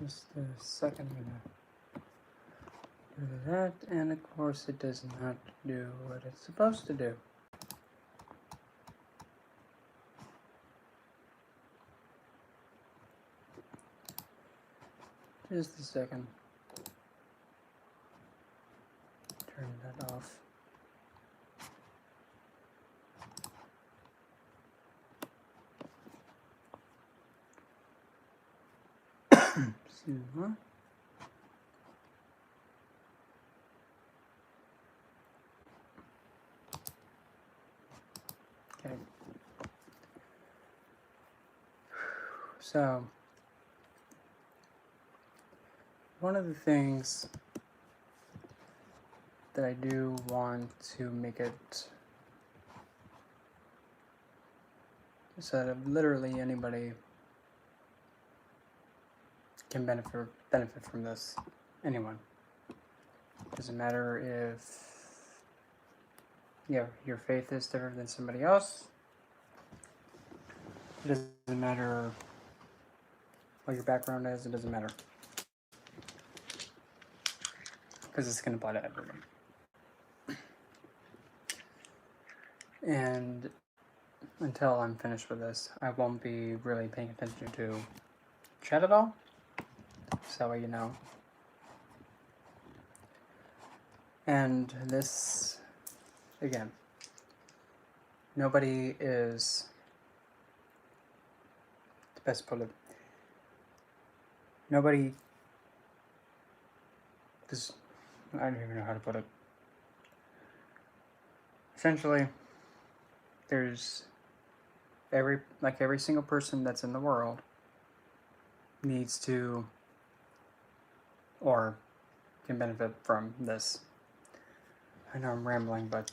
Just a second, I'm gonna do that, and of course it does not do what it's supposed to do. Just a second. Turn that off. Excuse me. Okay. So, one of the things that I do want to make it so that literally anybody can benefit from this. Anyone. Doesn't matter if your faith is different than somebody else. It doesn't matter what your background is. It doesn't matter. Because it's going to apply to everyone. And until I'm finished with this, I won't be really paying attention to chat at all. So that way you know. And this, again, nobody is, to best put it, nobody, this, I don't even know how to put it. Essentially, there's every single person that's in the world needs to, or can benefit from this. I know I'm rambling, but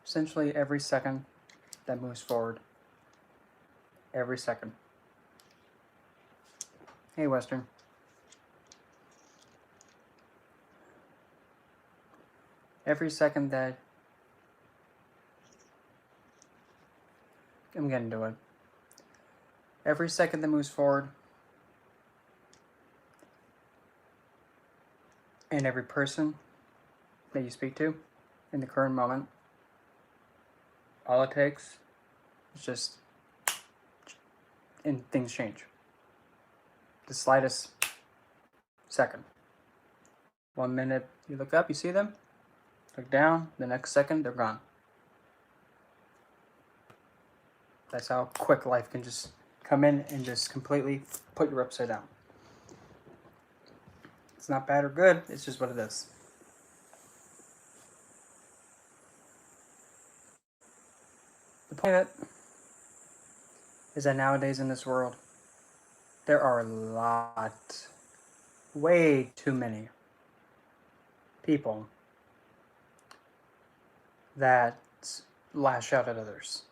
essentially every second that moves forward, every second. Hey, Western. Every second that I'm getting to it. Every second that moves forward, and every person that you speak to in the current moment, all it takes is just, and things change. The slightest second. 1 minute, you look up, you see them, look down, the next second, they're gone. That's how quick life can just come in and just completely put you upside down. It's not bad or good, it's just what it is. The point of it is that nowadays in this world, there are a lot, way too many people that lash out at others.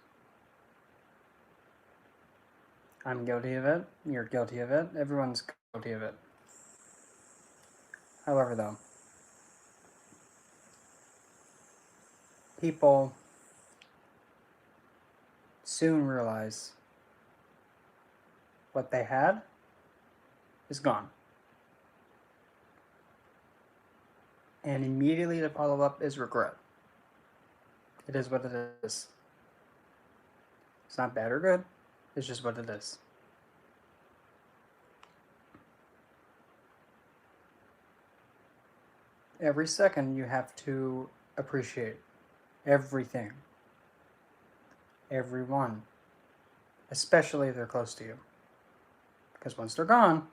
I'm guilty of it, you're guilty of it, everyone's guilty of it. However, though, people soon realize what they had is gone. And immediately the follow-up is regret. It is what it is. It's not bad or good, it's just what it is. Every second you have to appreciate everything, everyone, especially if they're close to you. Because once they're gone,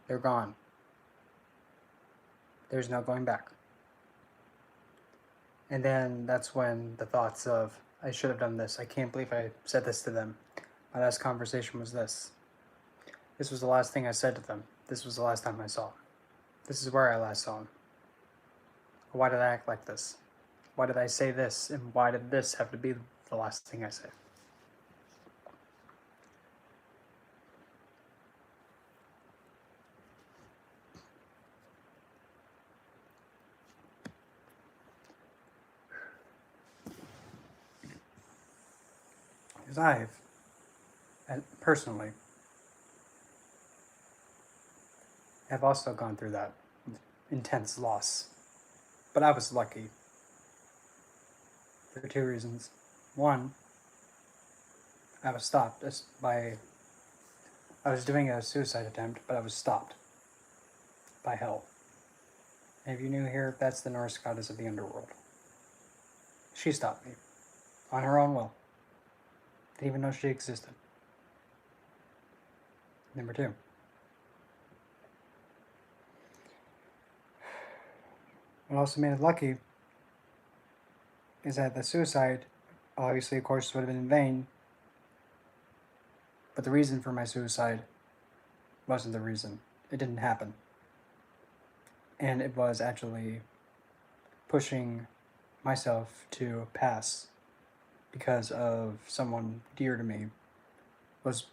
they're gone. There's no going back. And then that's when the thoughts of, I should have done this. I can't believe I said this to them. My last conversation was this. This was the last thing I said to them. This was the last time I saw them. This is where I last saw them. Why did I act like this? Why did I say this? And why did this have to be the last thing I said? Because I've personally, have also gone through that intense loss. But I was lucky for two reasons. One, I was stopped by. I was doing a suicide attempt, but I was stopped by Hel. And if you're new here, that's the Norse goddess of the underworld. She stopped me on her own will. Didn't even know she existed. Number two, what also made it lucky is that the suicide, obviously, of course, would have been in vain. But the reason for my suicide wasn't the reason. It didn't happen. And it was actually pushing myself to pass because of someone dear to me was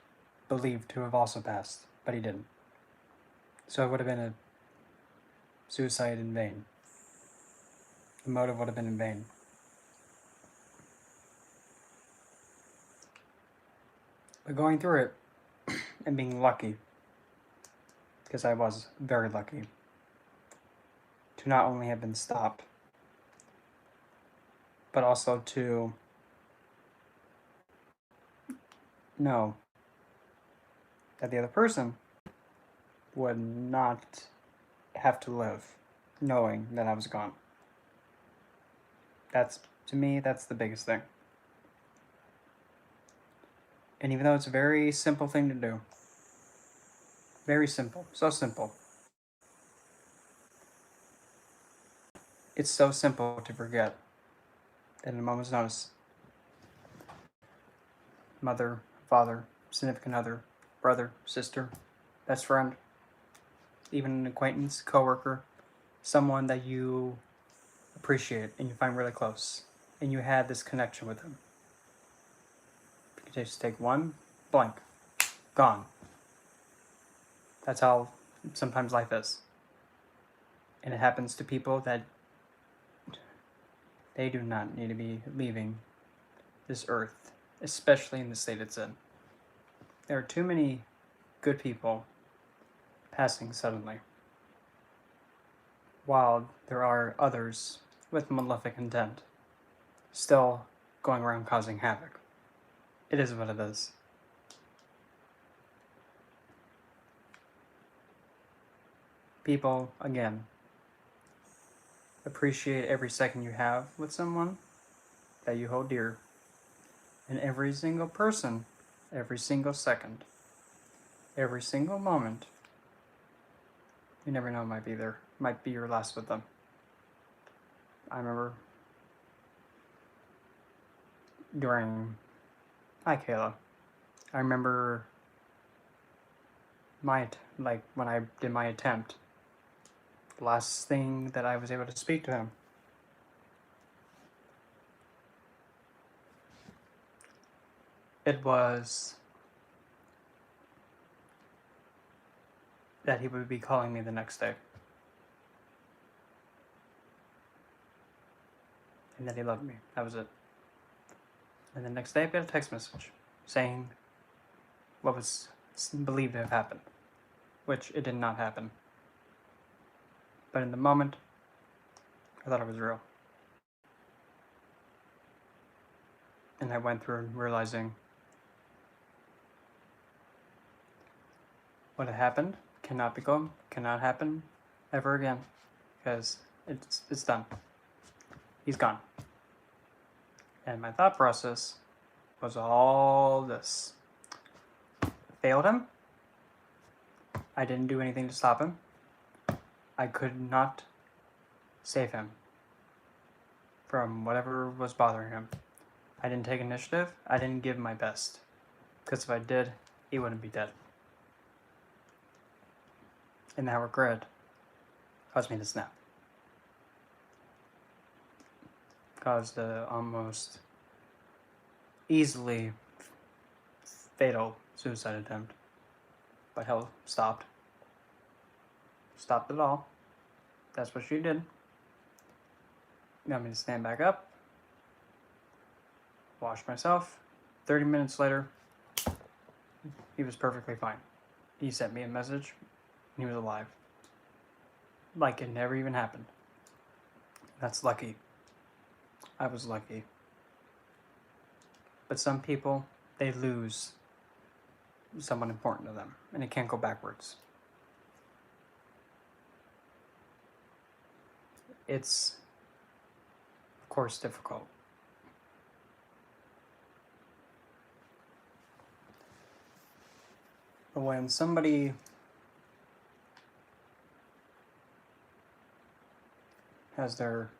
believed to have also passed, but he didn't. So it would have been a suicide in vain. The motive would have been in vain. But going through it and being lucky, because I was very lucky, to not only have been stopped, but also to know that the other person would not have to live knowing that I was gone. To me, that's the biggest thing. And even though it's a very simple thing to do, very simple, so simple, it's so simple to forget that in a moment's notice, mother, father, significant other, brother, sister, best friend, even an acquaintance, coworker, someone that you appreciate and you find really close, and you had this connection with them. You can just take one blank, gone. That's how sometimes life is. And it happens to people that they do not need to be leaving this earth, especially in the state it's in. There are too many good people passing suddenly, while there are others with malefic intent still going around causing havoc. It is what it is. People, again, appreciate every second you have with someone that you hold dear, and every single person, every single second, every single moment. You never know, might be your last with them. I remember hi Kayla. I remember when I did my attempt, the last thing that I was able to speak to him, it was that he would be calling me the next day. And that he loved me. That was it. And the next day I got a text message saying what was believed to have happened, which it did not happen. But in the moment, I thought it was real. And I went through realizing what had happened cannot happen ever again, because it's done. He's gone. And my thought process was all this. Failed him. I didn't do anything to stop him. I could not save him from whatever was bothering him. I didn't take initiative. I didn't give my best. Because if I did, he wouldn't be dead. And that regret caused me to snap. Caused a almost easily fatal suicide attempt. But Hel stopped. Stopped it all. That's what she did. Got me to stand back up. Wash myself. 30 minutes later, He was perfectly fine. He sent me a message, and he was alive. Like it never even happened. That's lucky. I was lucky. But some people, they lose someone important to them, and it can't go backwards. It's, of course, difficult. But when somebody has their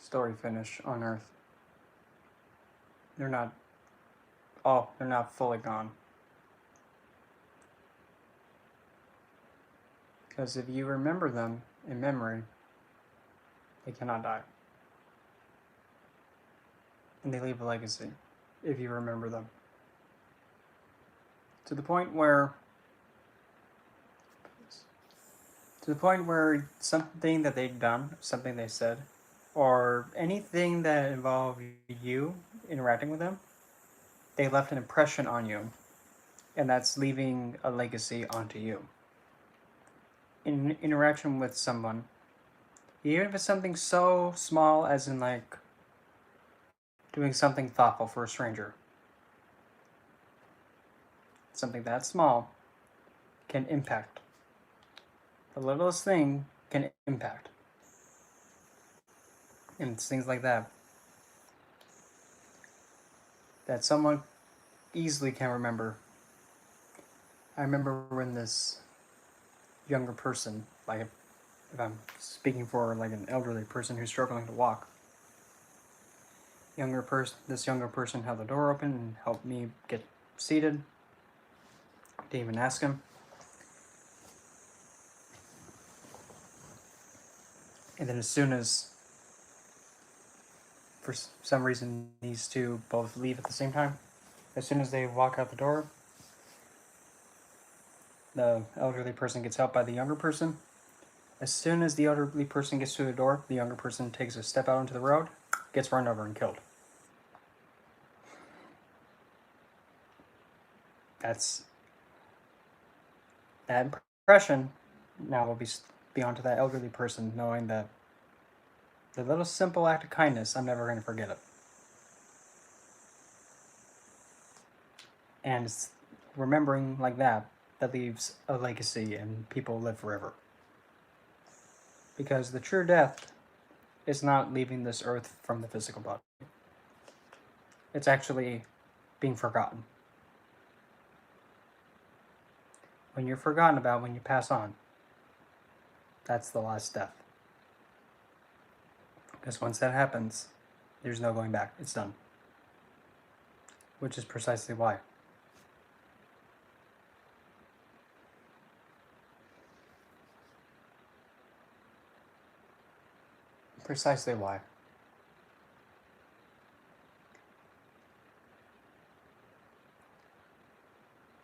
story finish on Earth, they're not fully gone. Because if you remember them in memory, they cannot die. And they leave a legacy if you remember them. To the point where something that they've done, something they said, or anything that involved you interacting with them, they left an impression on you, and that's leaving a legacy onto you. In interaction with someone, even if it's something so small as in like doing something thoughtful for a stranger, something that small can impact. The littlest thing can impact. And it's things like that that someone easily can remember. I remember when this younger person, like if I'm speaking for like an elderly person who's struggling to walk, this younger person held the door open and helped me get seated. Didn't even ask him. And then as soon as, for some reason, these two both leave at the same time, as soon as they walk out the door, the elderly person gets helped by the younger person. As soon as the elderly person gets to the door, the younger person takes a step out into the road, gets run over and killed. That impression now will be onto that elderly person, knowing that the little simple act of kindness, I'm never going to forget it. And it's remembering like that leaves a legacy and people live forever. Because the true death is not leaving this earth from the physical body. It's actually being forgotten. When you're forgotten about, when you pass on, that's the last death. Because once that happens, there's no going back. It's done. Which is precisely why. Precisely why.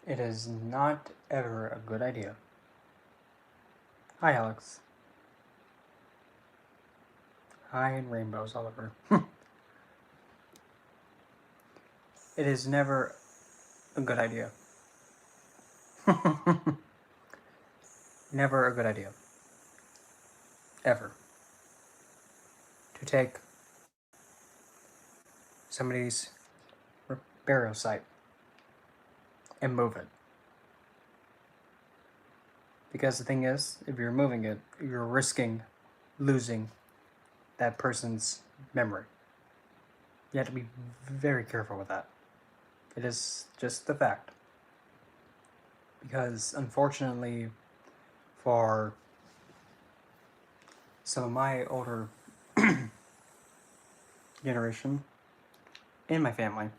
It is not ever a good idea. Hi, Alex. Hi, and rainbows all over. It is never a good idea. Never a good idea. Ever. To take somebody's burial site and move it. Because the thing is, if you're moving it, you're risking losing that person's memory. You have to be very careful with that. It is just the fact. Because unfortunately, for some of my older generation in my family,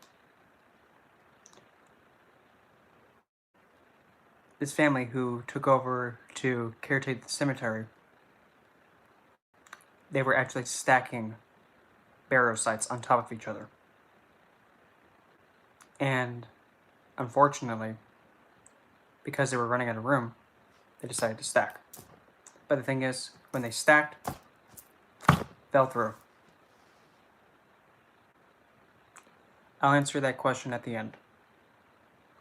this family who took over to caretake the cemetery, they were actually stacking burial sites on top of each other. And unfortunately, because they were running out of room, they decided to stack. But the thing is, when they stacked, fell through. I'll answer that question at the end,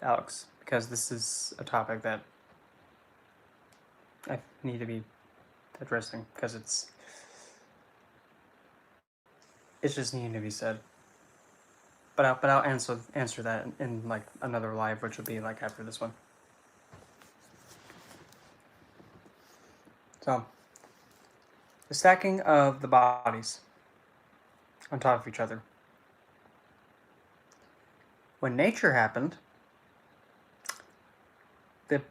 Alex. because this is a topic that I need to be addressing, because it's just needing to be said. But I'll answer that in like another live, which will be like after this one. So, the stacking of the bodies on top of each other. When nature happened, the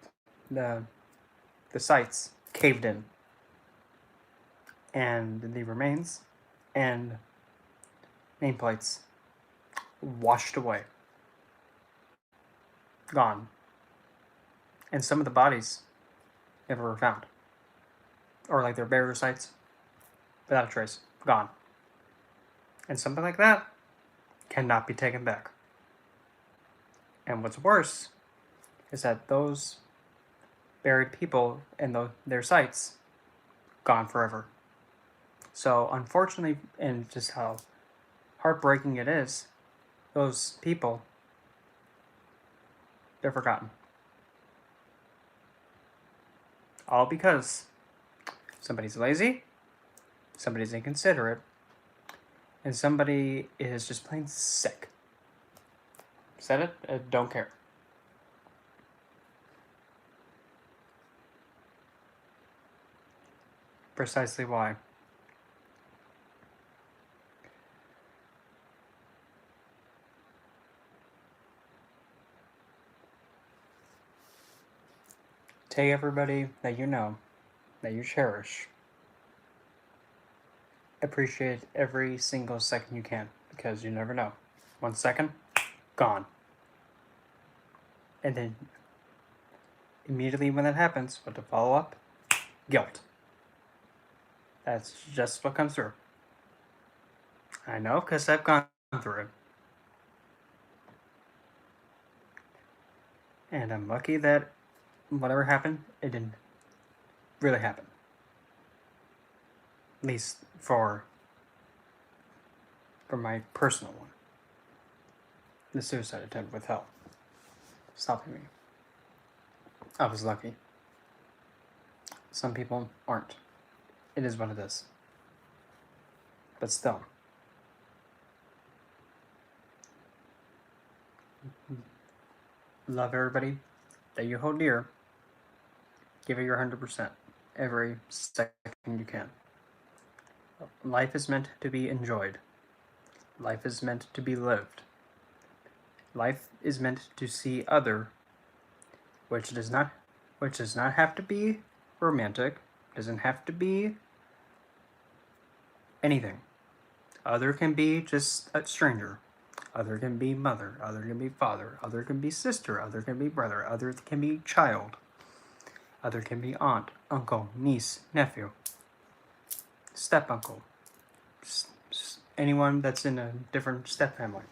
the sites caved in, and the remains and nameplates washed away, gone, and some of the bodies never were found, or like their burial sites, without a trace, gone. And something like that cannot be taken back. And what's worse is that those buried people and their sites gone forever. So unfortunately, and just how heartbreaking it is, those people, they're forgotten. All because somebody's lazy, somebody's inconsiderate, and somebody is just plain sick. Said it? I don't care. Precisely why. Take everybody that you know, that you cherish. Appreciate every single second you can, because you never know. 1 second, gone. And then immediately when that happens, what to follow up? Guilt. That's just what comes through. I know, because I've gone through it. And I'm lucky that whatever happened, it didn't really happen. At least for my personal one. The suicide attempt with help stopping me. I was lucky. Some people aren't. It is what it is. But still. Love everybody that you hold dear. Give it your 100%. Every second you can. Life is meant to be enjoyed. Life is meant to be lived. Life is meant to see other, which does not have to be romantic, doesn't have to be anything. Other can be just a stranger. Other can be mother. Other can be father. Other can be sister. Other can be brother. Other can be child. Other can be aunt, uncle, niece, nephew, step uncle, anyone that's in a different step family.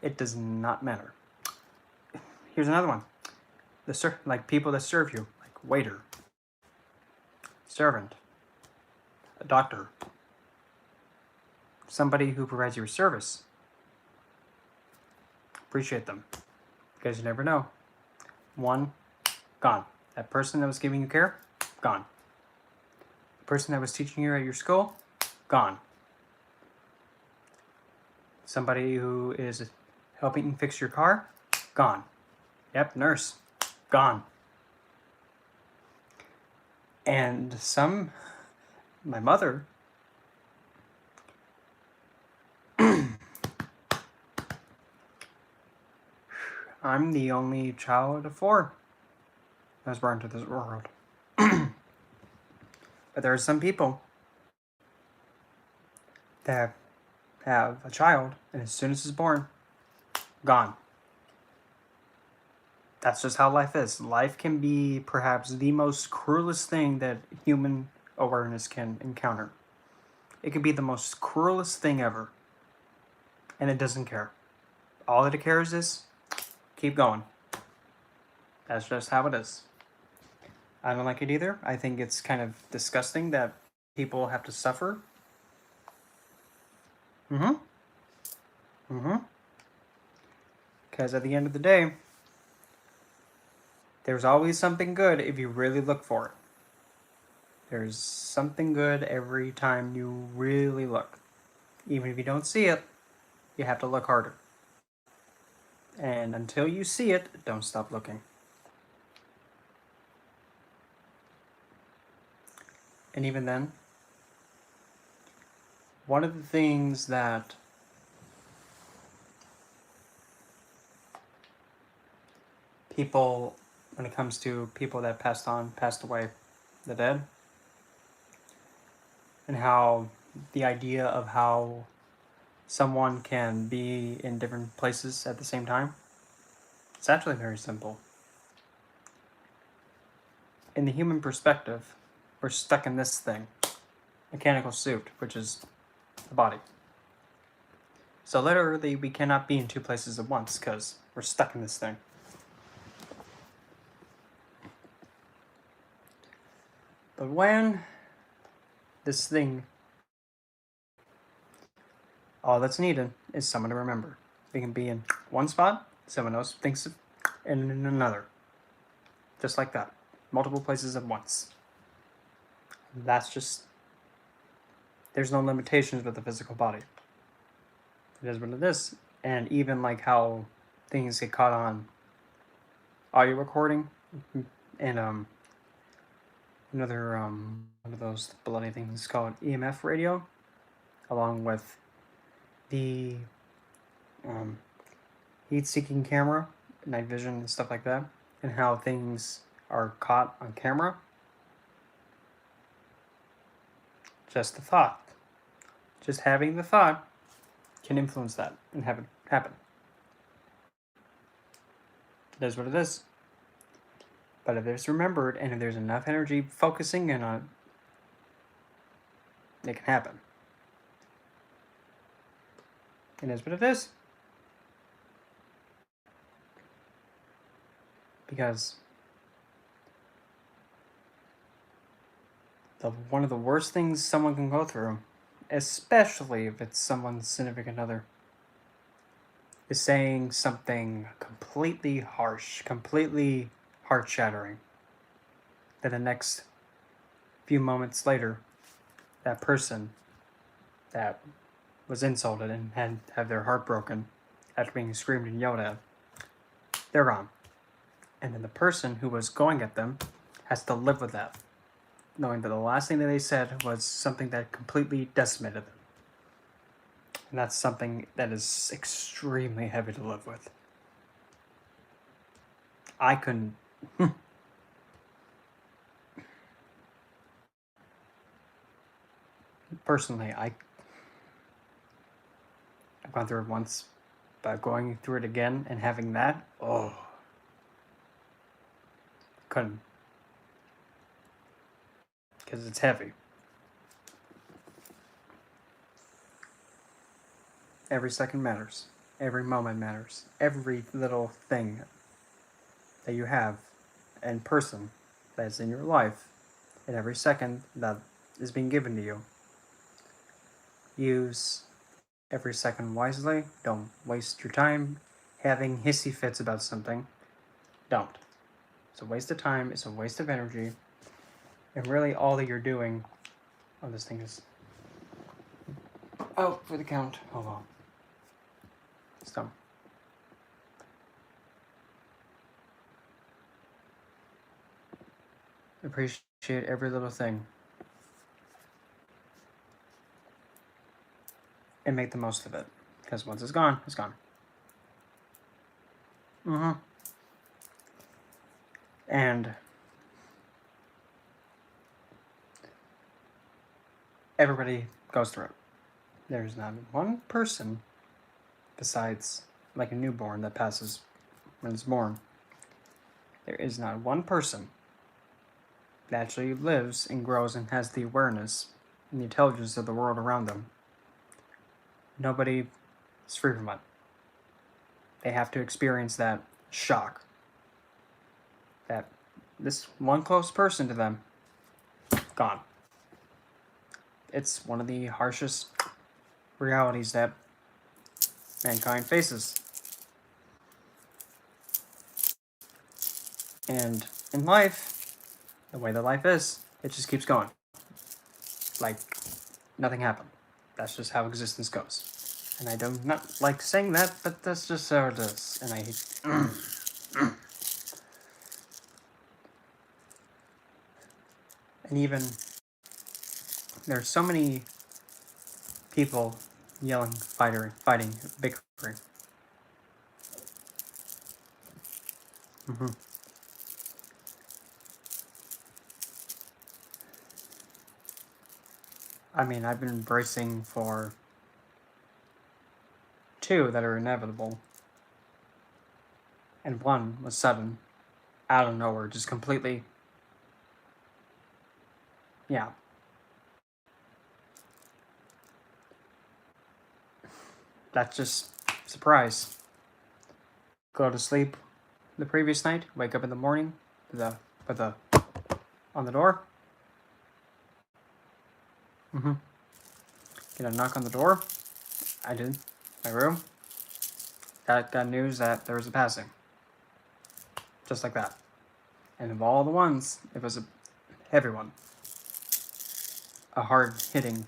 It does not matter. Here's another one. Like people that serve you, like waiter, servant, a doctor, somebody who provides you a service. Appreciate them, because you never know. One, gone. That person that was giving you care, gone. The person that was teaching you at your school, gone. Somebody who is helping fix your car, gone. Yep, nurse, gone. And my mother, I'm the only child of 4 that was born into this world. But there are some people that have a child, and as soon as it's born, gone. That's just how life is. Life can be perhaps the most cruelest thing that human awareness can encounter. It can be the most cruelest thing ever. And it doesn't care. All that it cares is, keep going. That's just how it is. I don't like it either. I think it's kind of disgusting that people have to suffer. Because at the end of the day, There's always something good if you really look for it. There's something good every time you really look. Even if you don't see it, you have to look harder. And until you see it, don't stop looking. And even then, one of the things that people, when it comes to people that passed away, the dead, and how the idea of how someone can be in different places at the same time, it's actually very simple. In the human perspective, we're stuck in this thing, mechanical suit, which is the body. So literally, we cannot be in two places at once because we're stuck in this thing. But when this thing, all that's needed is someone to remember. We can be in one spot, someone else thinks of, and in another. Just like that. Multiple places at once. That's just, there's no limitations with the physical body. It is what it is. And even like how things get caught on audio recording and another one of those bloody things called EMF radio, along with the heat-seeking camera, night vision and stuff like that, and how things are caught on camera. Just the thought. Just having the thought can influence that and have it happen. It is what it is. But if it's remembered and if there's enough energy focusing in on it, it can happen. It is what it is. Because one of the worst things someone can go through, especially if it's someone's significant other, is saying something completely harsh, completely heart-shattering. That the next few moments later, that person that was insulted and had their heart broken after being screamed and yelled at, they're gone. And then the person who was going at them has to live with that, knowing that the last thing that they said was something that completely decimated them. And that's something that is extremely heavy to live with. I couldn't. Personally, I've gone through it once, but going through it again and having that, couldn't. Because it's heavy. Every second matters. Every moment matters. Every little thing that you have and person that is in your life, and every second that is being given to you. Use every second wisely. Don't waste your time having hissy fits about something. Don't. It's a waste of time. It's a waste of energy. And really all that you're doing... Oh, this thing is... Oh, for the count. Hold on. It's done. Appreciate every little thing. And make the most of it. Because once it's gone, it's gone. And everybody goes through it. There's not one person besides like a newborn that passes when it's born. There is not one person that actually lives and grows and has the awareness and the intelligence of the world around them. Nobody is free from it. They have to experience that shock. That this one close person to them, gone. It's one of the harshest realities that mankind faces. And in life, the way that life is, it just keeps going. Like nothing happened. That's just how existence goes. And I do not like saying that, but that's just how it is. And I hate. And even there's so many people yelling, fighting, bickering. I mean, I've been bracing for two that are inevitable, and one was sudden, out of nowhere, just completely. Yeah. That's just surprise. Go to sleep the previous night, wake up in the morning, with a on the door. Get a knock on the door. I did. My room. Got news that there was a passing. Just like that. And of all the ones, it was a heavy one. A hard-hitting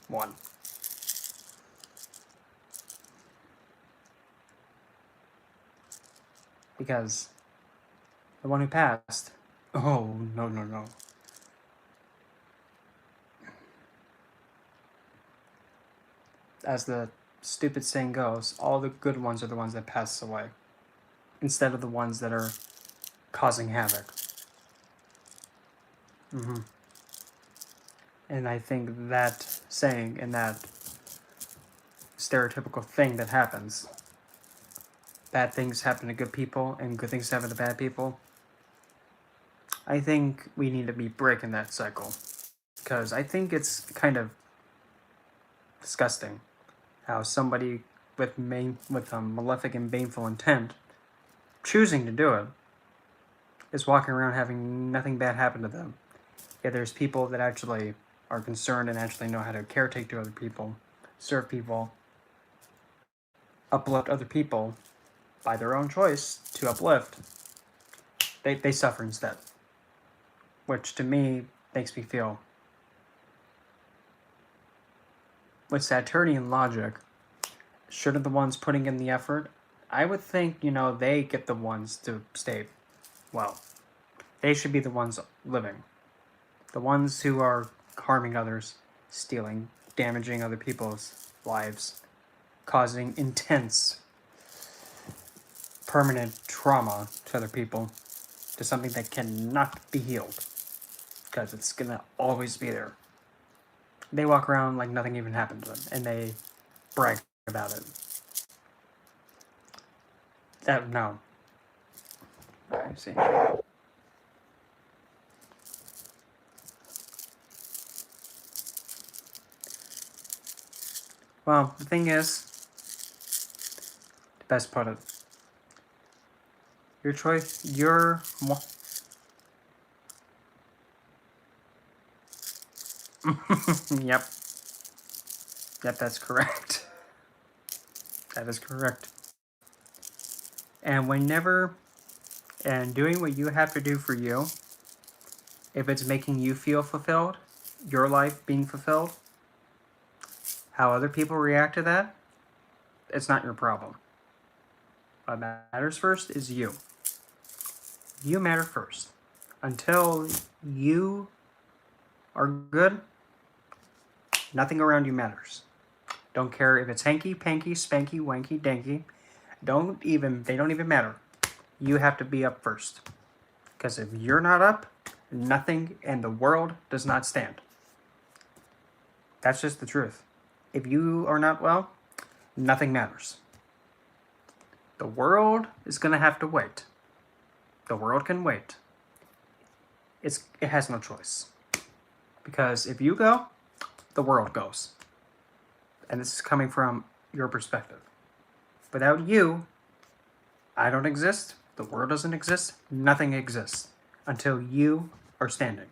one. Because the one who passed... Oh, no. As the stupid saying goes, all the good ones are the ones that pass away. Instead of the ones that are causing havoc. And I think that saying and that stereotypical thing that happens, bad things happen to good people and good things happen to bad people, I think we need to be breaking that cycle. Because I think it's kind of disgusting how somebody with a malefic and baneful intent, choosing to do it, is walking around having nothing bad happen to them. Yet there's people that actually are concerned and actually know how to caretake to other people, serve people, uplift other people by their own choice to uplift. They suffer instead. Which to me makes me feel, with Saturnian logic, shouldn't the ones putting in the effort, I would think, they get the ones to stay well. They should be the ones living. The ones who are harming others, stealing, damaging other people's lives, causing intense, permanent trauma to other people, to something that cannot be healed. Because it's gonna always be there. They walk around like nothing even happened to them, and they brag about it. No. I see. Well, the thing is, to best put it, your choice, Yep. Yep, that's correct. That is correct. And doing what you have to do for you, if it's making you feel fulfilled, your life being fulfilled, how other people react to that, it's not your problem. What matters first is you. You matter first. Until you are good, nothing around you matters. Don't care if it's hanky, panky, spanky, wanky, danky. They don't even matter. You have to be up first. Because if you're not up, nothing in the world does not stand. That's just the truth. If you are not well, nothing matters. The world is going to have to wait. The world can wait. It has no choice. Because if you go, the world goes. And this is coming from your perspective. Without you, I don't exist, the world doesn't exist, nothing exists until you are standing.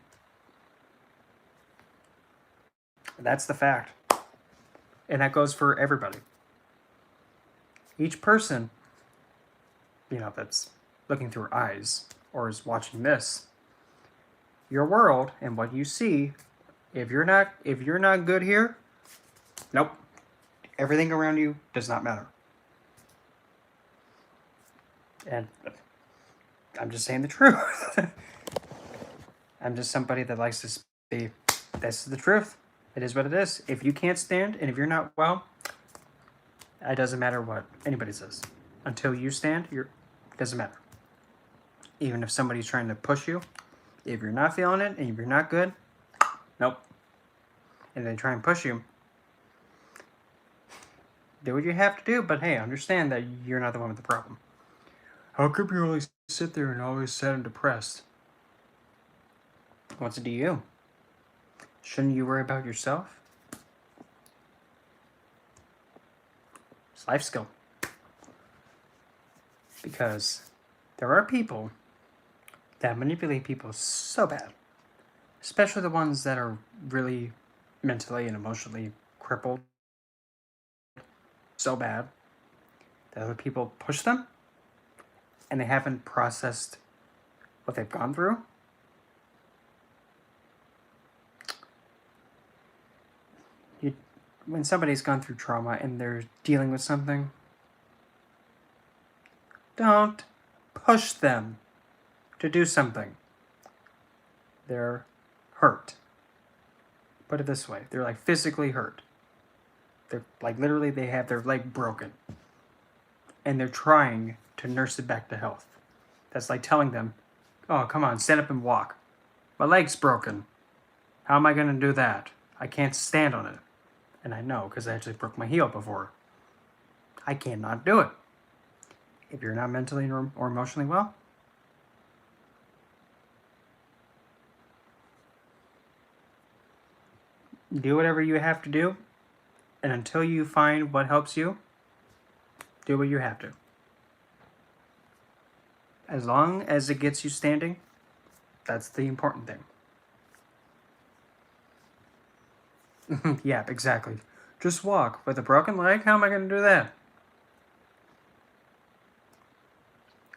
That's the fact. And that goes for everybody. Each person, that's looking through eyes, or is watching this, your world and what you see, if you're not good here, nope. Everything around you does not matter. And I'm just saying the truth. I'm just somebody that likes to be, this is the truth. It is what it is. If you can't stand and if you're not well, it doesn't matter what anybody says. Until you stand, it doesn't matter. Even if somebody's trying to push you, if you're not feeling it and if you're not good, nope. And they try and push you, do what you have to do, but hey, understand that you're not the one with the problem. How come you always sit there and always sad and depressed? What's it to you? Shouldn't you worry about yourself? It's life skill. Because there are people that manipulate people so bad, especially the ones that are really mentally and emotionally crippled so bad that other people push them and they haven't processed what they've gone through. When somebody's gone through trauma and they're dealing with something, don't push them to do something. They're hurt. Put it this way, they're like physically hurt. They're like literally they have their leg broken. And they're trying to nurse it back to health. That's like telling them, oh, come on, stand up and walk. My leg's broken. How am I going to do that? I can't stand on it. And I know because I actually broke my heel before. I cannot do it. If you're not mentally or emotionally well, do whatever you have to do. And until you find what helps you, do what you have to. As long as it gets you standing, that's the important thing. Yeah, exactly. Just walk. With a broken leg, how am I going to do that?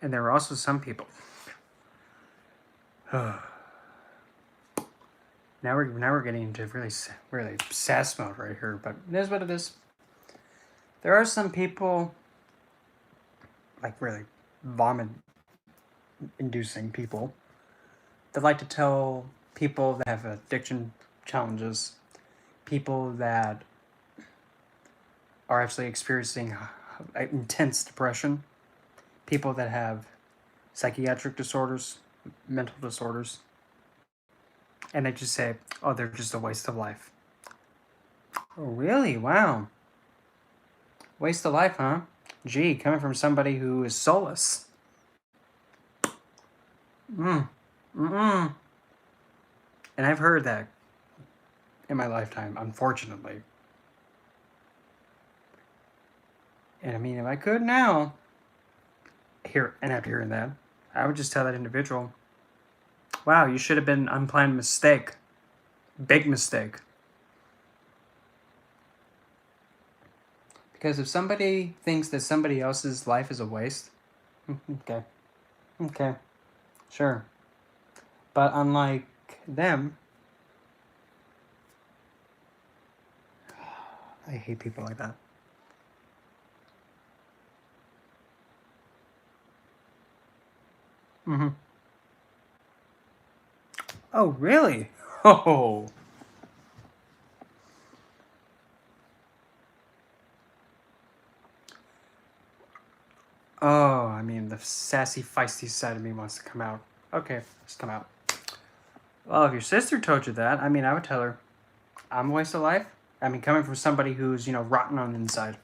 And there are also some people. Now we're getting into really sass mode right here, but it is what it is. There are some people, like really vomit-inducing people, that like to tell people that have addiction challenges, people that are actually experiencing intense depression, people that have psychiatric disorders, mental disorders, and they just say, oh, they're just a waste of life. Oh, really? Wow. Waste of life, huh? Gee, coming from somebody who is soulless. And I've heard that in my lifetime, unfortunately. And I mean, if I could now, after hearing that, I would just tell that individual, wow, you should have been an unplanned mistake. Big mistake. Because if somebody thinks that somebody else's life is a waste, okay, sure. But unlike them, I hate people like that. Oh, really? Oh. Oh, I mean, the sassy, feisty side of me wants to come out. Okay, let's come out. Well, if your sister told you that, I mean, I would tell her, I'm a waste of life. I mean, coming from somebody who's, rotten on the inside.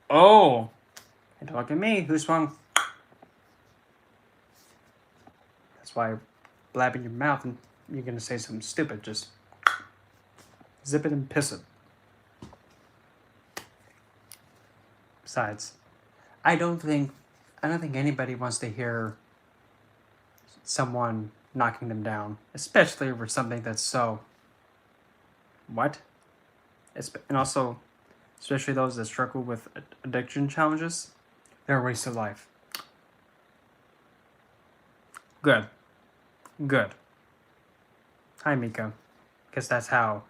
Oh. And don't look at me. Who swung? That's why blab in your mouth and you're going to say something stupid. Just zip it and piss it. Besides, I don't think anybody wants to hear someone knocking them down, especially over something that's so... What? And also, especially those that struggle with addiction challenges, they're a waste of life. Good. Good. Hi, Mika. Because that's how,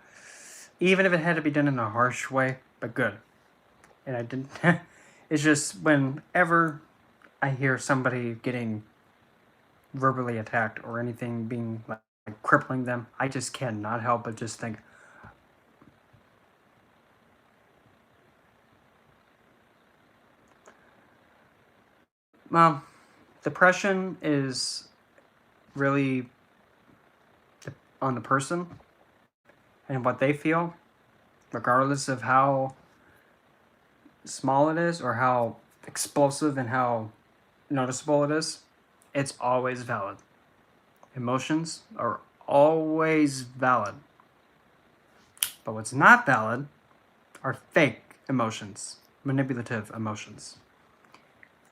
even if it had to be done in a harsh way, but good. And I didn't, it's just whenever I hear somebody getting verbally attacked or anything being like crippling them, I just cannot help but just think, depression is really on the person and what they feel, regardless of how small it is or how explosive and how noticeable it is. It's always valid. Emotions are always valid. But what's not valid are fake emotions, manipulative emotions.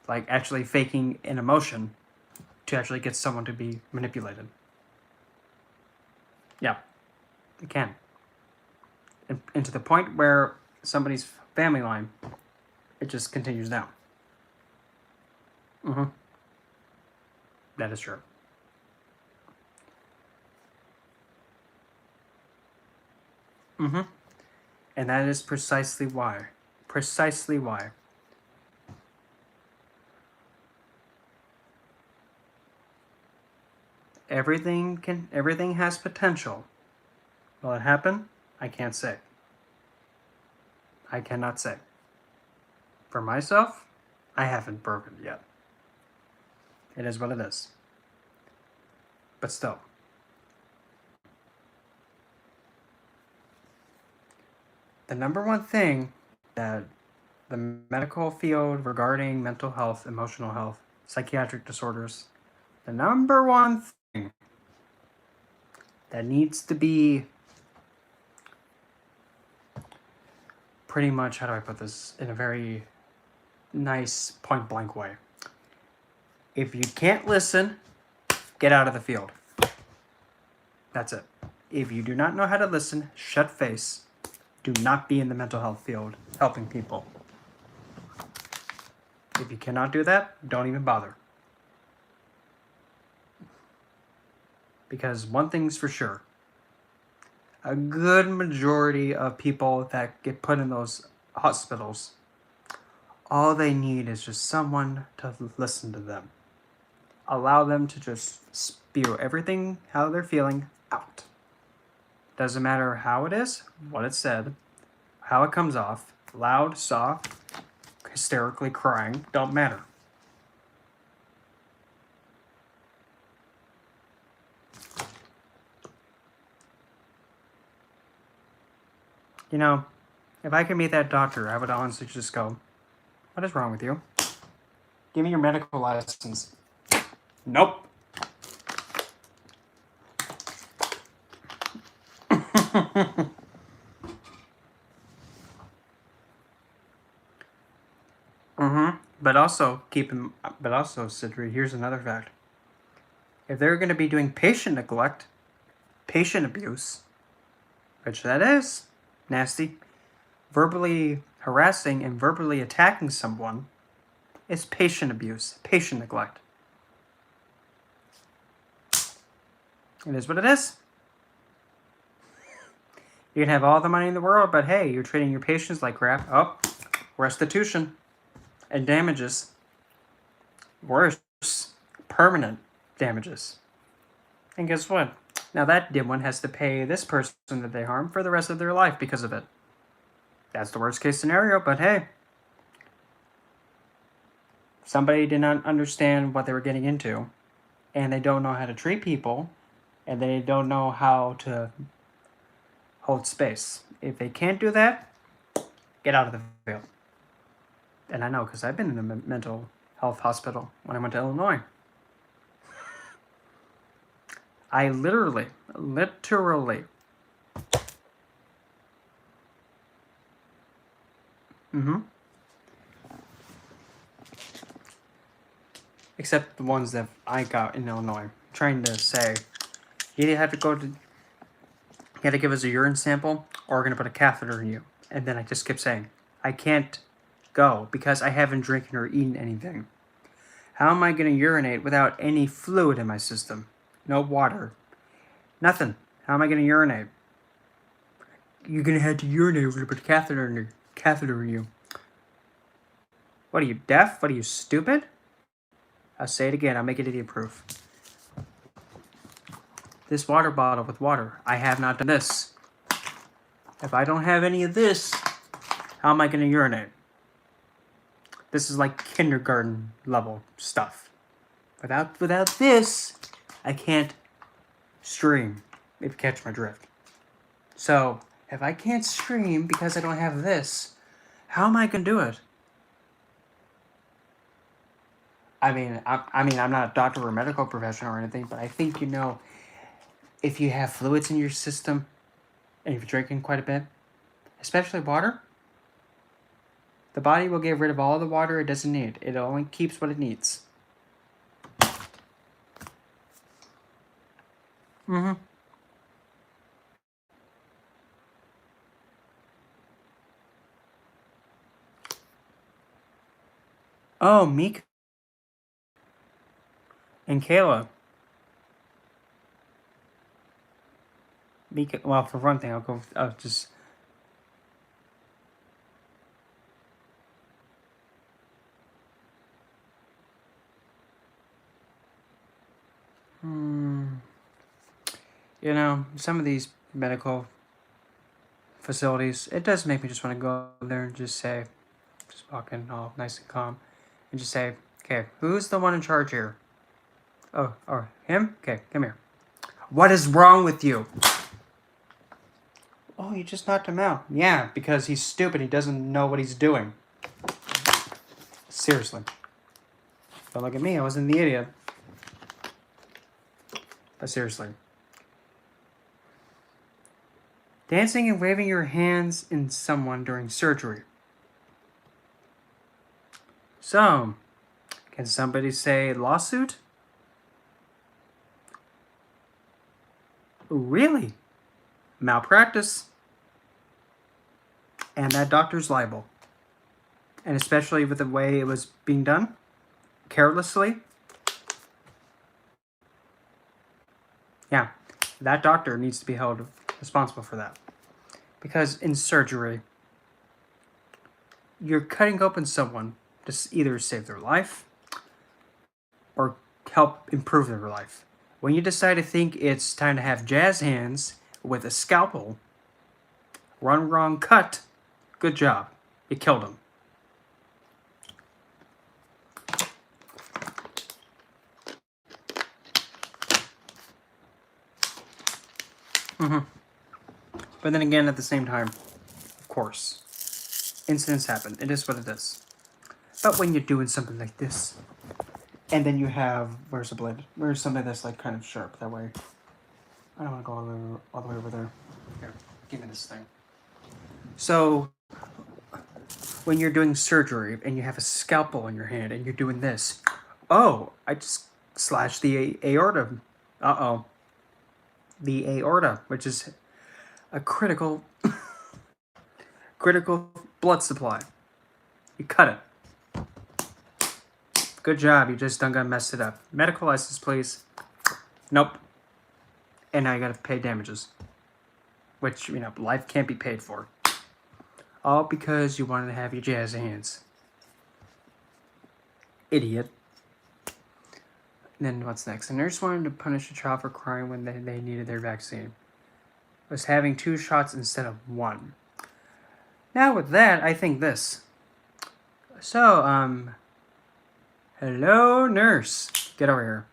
Like actually faking an emotion to actually get someone to be manipulated. Yeah, it can. And to the point where somebody's family line, it just continues down. That is true. And that is precisely why. Precisely why. Everything has potential. Will it happen? I can't say. I cannot say. For myself, I haven't broken it yet. It is what it is. But still. The number one thing that the medical field regarding mental health, emotional health, psychiatric disorders, the number one thing that needs to be pretty much, how do I put this in a very nice point blank way? If you can't listen, get out of the field. That's it. If you do not know how to listen, shut face. Do not be in the mental health field helping people. If you cannot do that, don't even bother. Because one thing's for sure. A good majority of people that get put in those hospitals, all they need is just someone to listen to them. Allow them to just spew everything, how they're feeling, out. Doesn't matter how it is, what it's said, how it comes off, loud, soft, hysterically crying, don't matter. You know, if I could meet that doctor, I would honestly just go, what is wrong with you? Give me your medical license. Nope. But also, Sidri, here's another fact. If they're going to be doing patient neglect, patient abuse, which that is nasty, verbally harassing and verbally attacking someone is patient abuse, patient neglect. It is what it is. You can have all the money in the world, but hey, you're treating your patients like crap. Oh, restitution and damages. Worse, permanent damages. And guess what? Now that dimwit has to pay this person that they harm for the rest of their life because of it. That's the worst case scenario, but hey. Somebody did not understand what they were getting into, and they don't know how to treat people, and they don't know how to hold space. If they can't do that, get out of the field. And I know, because I've been in a mental health hospital when I went to Illinois. I literally. Except the ones that I got in Illinois. Trying to say, you have to give us a urine sample, or we're going to put a catheter in you. And then I just kept saying, I can't go because I haven't drinking or eaten anything. How am I going to urinate without any fluid in my system? No water. Nothing. How am I going to urinate? You're going to have to urinate with a put a catheter in you. What are you, deaf? What are you, stupid? I'll say it again. I'll make it idiot proof. This water bottle with water. I have not done this. If I don't have any of this, how am I going to urinate? This is like kindergarten level stuff. Without this, I can't stream, if you catch my drift. So, if I can't stream because I don't have this, how am I going to do it? I mean, I'm not a doctor or a medical professional or anything, but I think you know, if you have fluids in your system, and if you're drinking quite a bit, especially water, the body will get rid of all the water it doesn't need. It only keeps what it needs. Mm-hmm. Oh, Mika and Kayla. Mika, well, for one thing, I'll just... You know, some of these medical facilities, it does make me just want to go there and just say, just walk in all nice and calm, and just say, okay, who's the one in charge here? Oh, or him? Okay, come here. What is wrong with you? Oh, you just knocked him out. Yeah, because he's stupid. He doesn't know what he's doing. Seriously. Don't look at me. I wasn't the idiot. But seriously. Dancing and waving your hands in someone during surgery. So, can somebody say lawsuit? Really? Malpractice. And that doctor's liable. And especially with the way it was being done, carelessly. Yeah, that doctor needs to be held responsible for that. Because in surgery, you're cutting open someone to either save their life or help improve their life. When you decide to think it's time to have jazz hands with a scalpel, wrong cut, good job. You killed him. But then again, at the same time, of course, incidents happen. It is what it is. But when you're doing something like this, and then you have, where's the blade? Where's something that's like kind of sharp? That way, I don't want to go all the way over there. Here, give me this thing. So, when you're doing surgery and you have a scalpel in your hand and you're doing this, oh, I just slashed the aorta. Uh-oh. The aorta, which is a critical blood supply. You cut it. Good job, you just done messed it up. Medical license, please. Nope. And now you gotta pay damages. Which, you know, life can't be paid for. All because you wanted to have your jazz hands. Idiot. And then what's next? A nurse wanted to punish a child for crying when they needed their vaccine. Was having 2 shots instead of 1. Now with that, I think this. So, hello nurse. Get over here.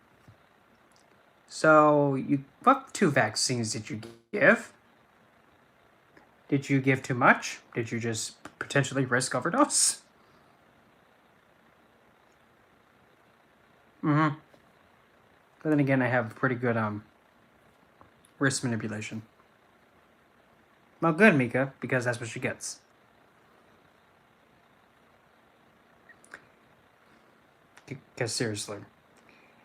So, what 2 vaccines did you give? Did you give too much? Did you just potentially risk overdose? But then again, I have pretty good, wrist manipulation. Well, good, Mika, because that's what she gets. Because seriously,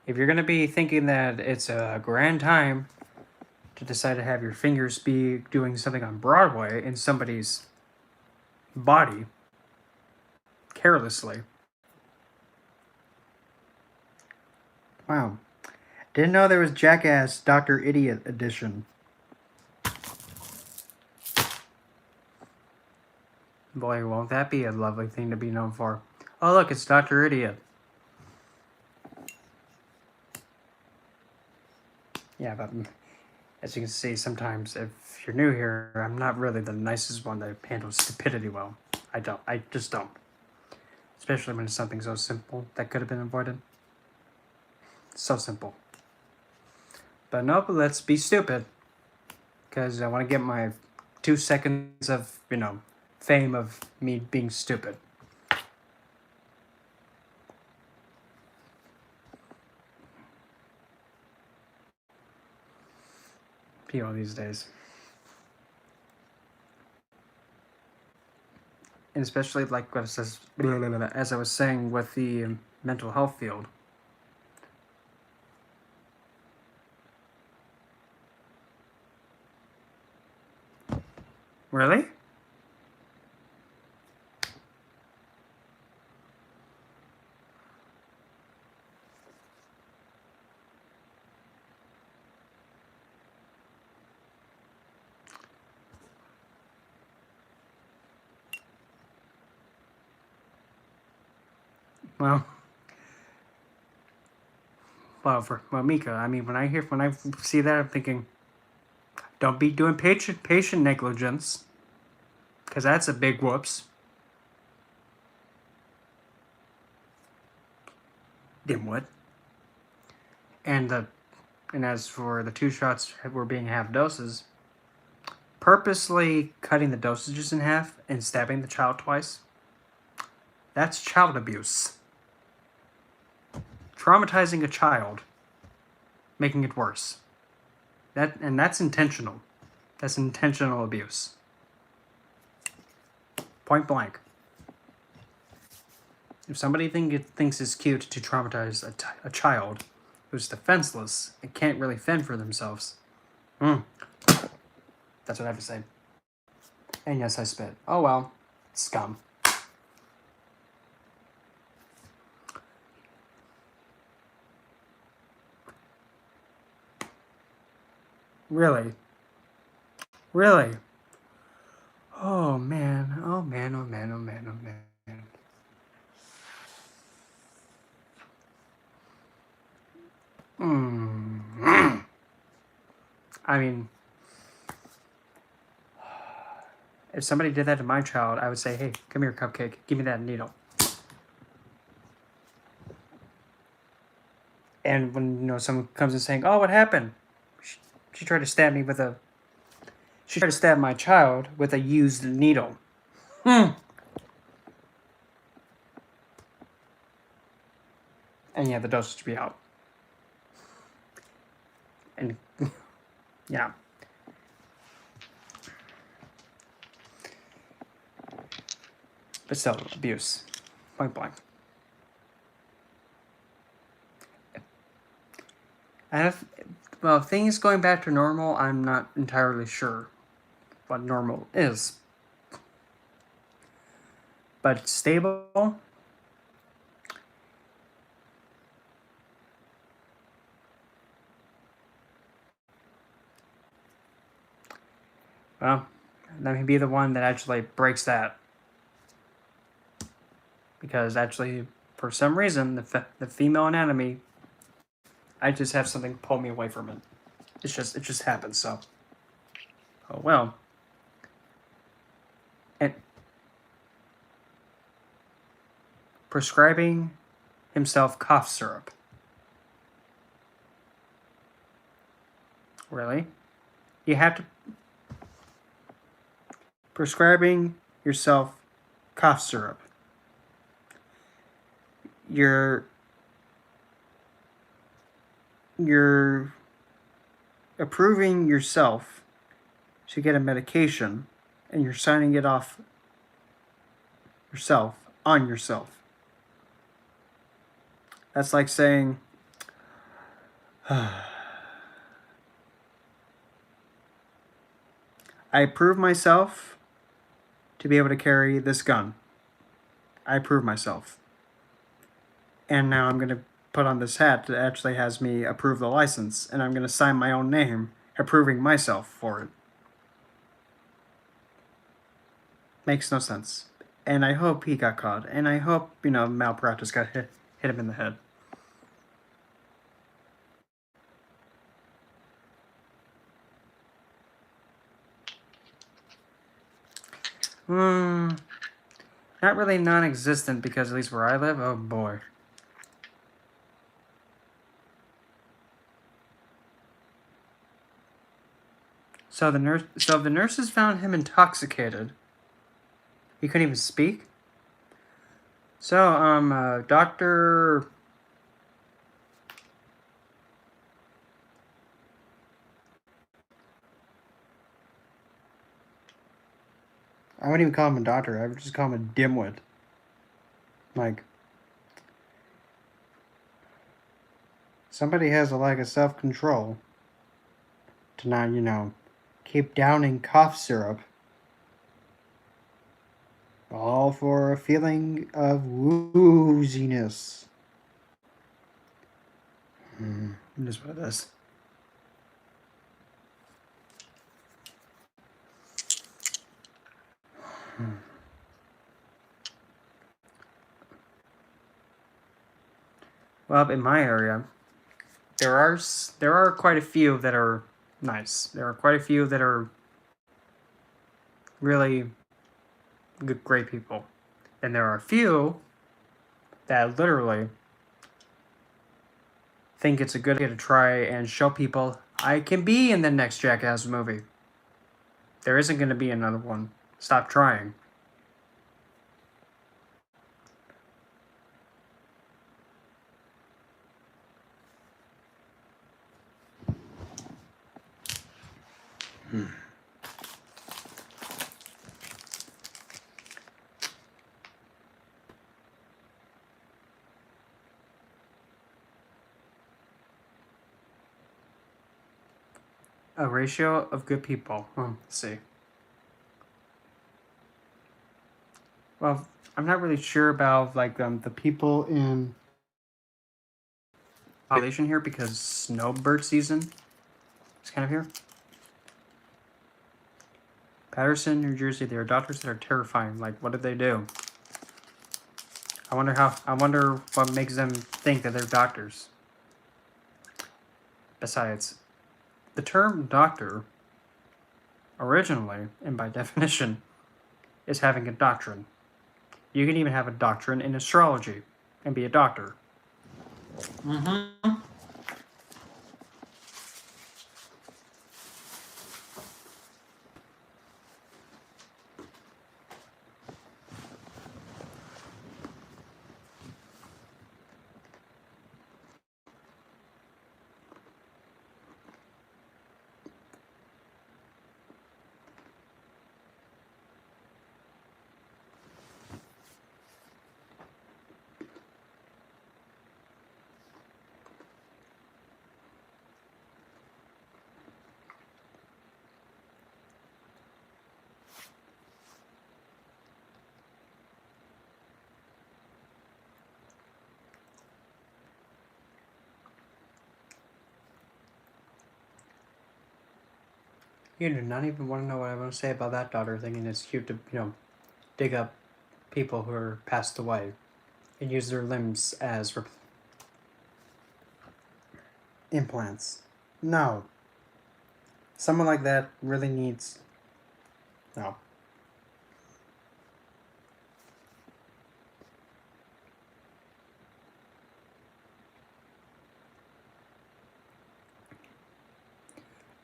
if you're going to be thinking that it's a grand time to decide to have your fingers be doing something on Broadway in somebody's body, carelessly, Wow. Didn't know there was Jackass Dr. Idiot edition. Boy, won't that be a lovely thing to be known for. Oh, look, it's Dr. Idiot. Yeah, but as you can see, sometimes if you're new here, I'm not really the nicest one to handle stupidity well. I just don't. Especially when it's something so simple that could have been avoided. So simple. But nope, let's be stupid. Because I want to get my 2 seconds of, fame of me being stupid. People these days. And especially like what it says, as I was saying with the mental health field. Really? Well, Mika, I mean, when I see that, I'm thinking, don't be doing patient negligence, because that's a big whoops. Dimwit. And as for the 2 shots were being half doses, purposely cutting the dosages in half and stabbing the child twice, that's child abuse. Traumatizing a child, making it worse. That's intentional. That's intentional abuse. Point blank. If somebody thinks it's cute to traumatize a child who's defenseless and can't really fend for themselves, that's what I have to say. And yes, I spit. Oh well, scum. Really? Really? Oh man, oh man, oh man, oh man, oh man. I mean, if somebody did that to my child, I would say, hey, come here, cupcake, give me that needle. And when, someone comes and saying, oh, what happened? She tried to stab me she tried to stab my child with a used needle. And yeah, the dosage should be out. And yeah. But still, abuse. Point blank. Things going back to normal, I'm not entirely sure what normal is. But stable? Well, let me be the one that actually breaks that. Because actually, for some reason, the female anatomy, I just have something pull me away from it. It just happens, so. Oh well. And prescribing himself cough syrup. Really? You have to... Prescribing yourself cough syrup. You're approving yourself to get a medication, and you're signing it off yourself on yourself. That's like saying, I approve myself to be able to carry this gun. I approve myself. And now I'm going to put on this hat that actually has me approve the license, and I'm going to sign my own name, approving myself for it. Makes no sense. And I hope he got caught, and I hope, malpractice got hit him in the head. Not really non-existent, because at least where I live, oh boy. So the nurses found him intoxicated. He couldn't even speak. So, Dr. I wouldn't even call him a doctor. I would just call him a dimwit. Like, somebody has a lack of self-control to not, keep downing cough syrup. All for a feeling of wooziness. It is what it is. Well, in my area, there are quite a few that are nice. There are quite a few that are really good, great people. And there are a few that literally think it's a good idea to try and show people I can be in the next Jackass movie. There isn't going to be another one. Stop trying. A ratio of good people. Let's see. Well, I'm not really sure about the people in population here because snowbird season is kind of here. Patterson, New Jersey. There are doctors that are terrifying. Like, what did they do? I wonder what makes them think that they're doctors. Besides, the term doctor, originally, and by definition, is having a doctrine. You can even have a doctrine in astrology and be a doctor. You do not even want to know what I want to say about that daughter thing, and it's cute to, dig up people who are passed away and use their limbs as implants. No. Someone like that really needs... No.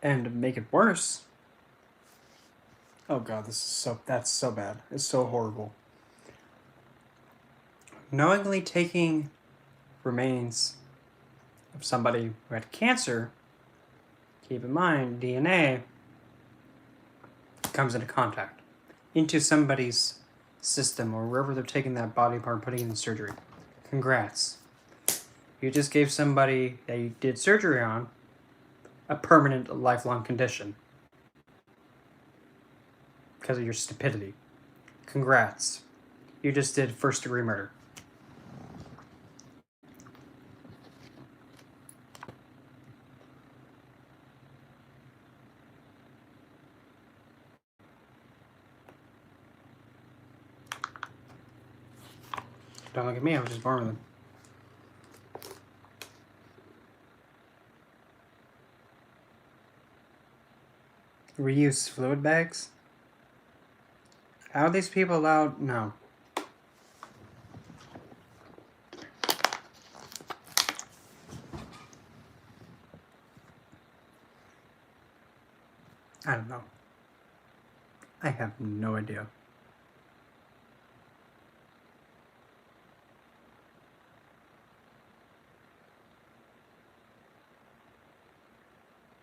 And to make it worse... Oh god, that's so bad. It's so horrible. Knowingly taking remains of somebody who had cancer, keep in mind, DNA comes into contact into somebody's system or wherever they're taking that body part and putting it in surgery. Congrats. You just gave somebody that you did surgery on a permanent, lifelong condition because of your stupidity. Congrats. You just did first-degree murder. Don't look at me, I was just born with them. Reuse fluid bags? How are these people allowed? No. I don't know. I have no idea.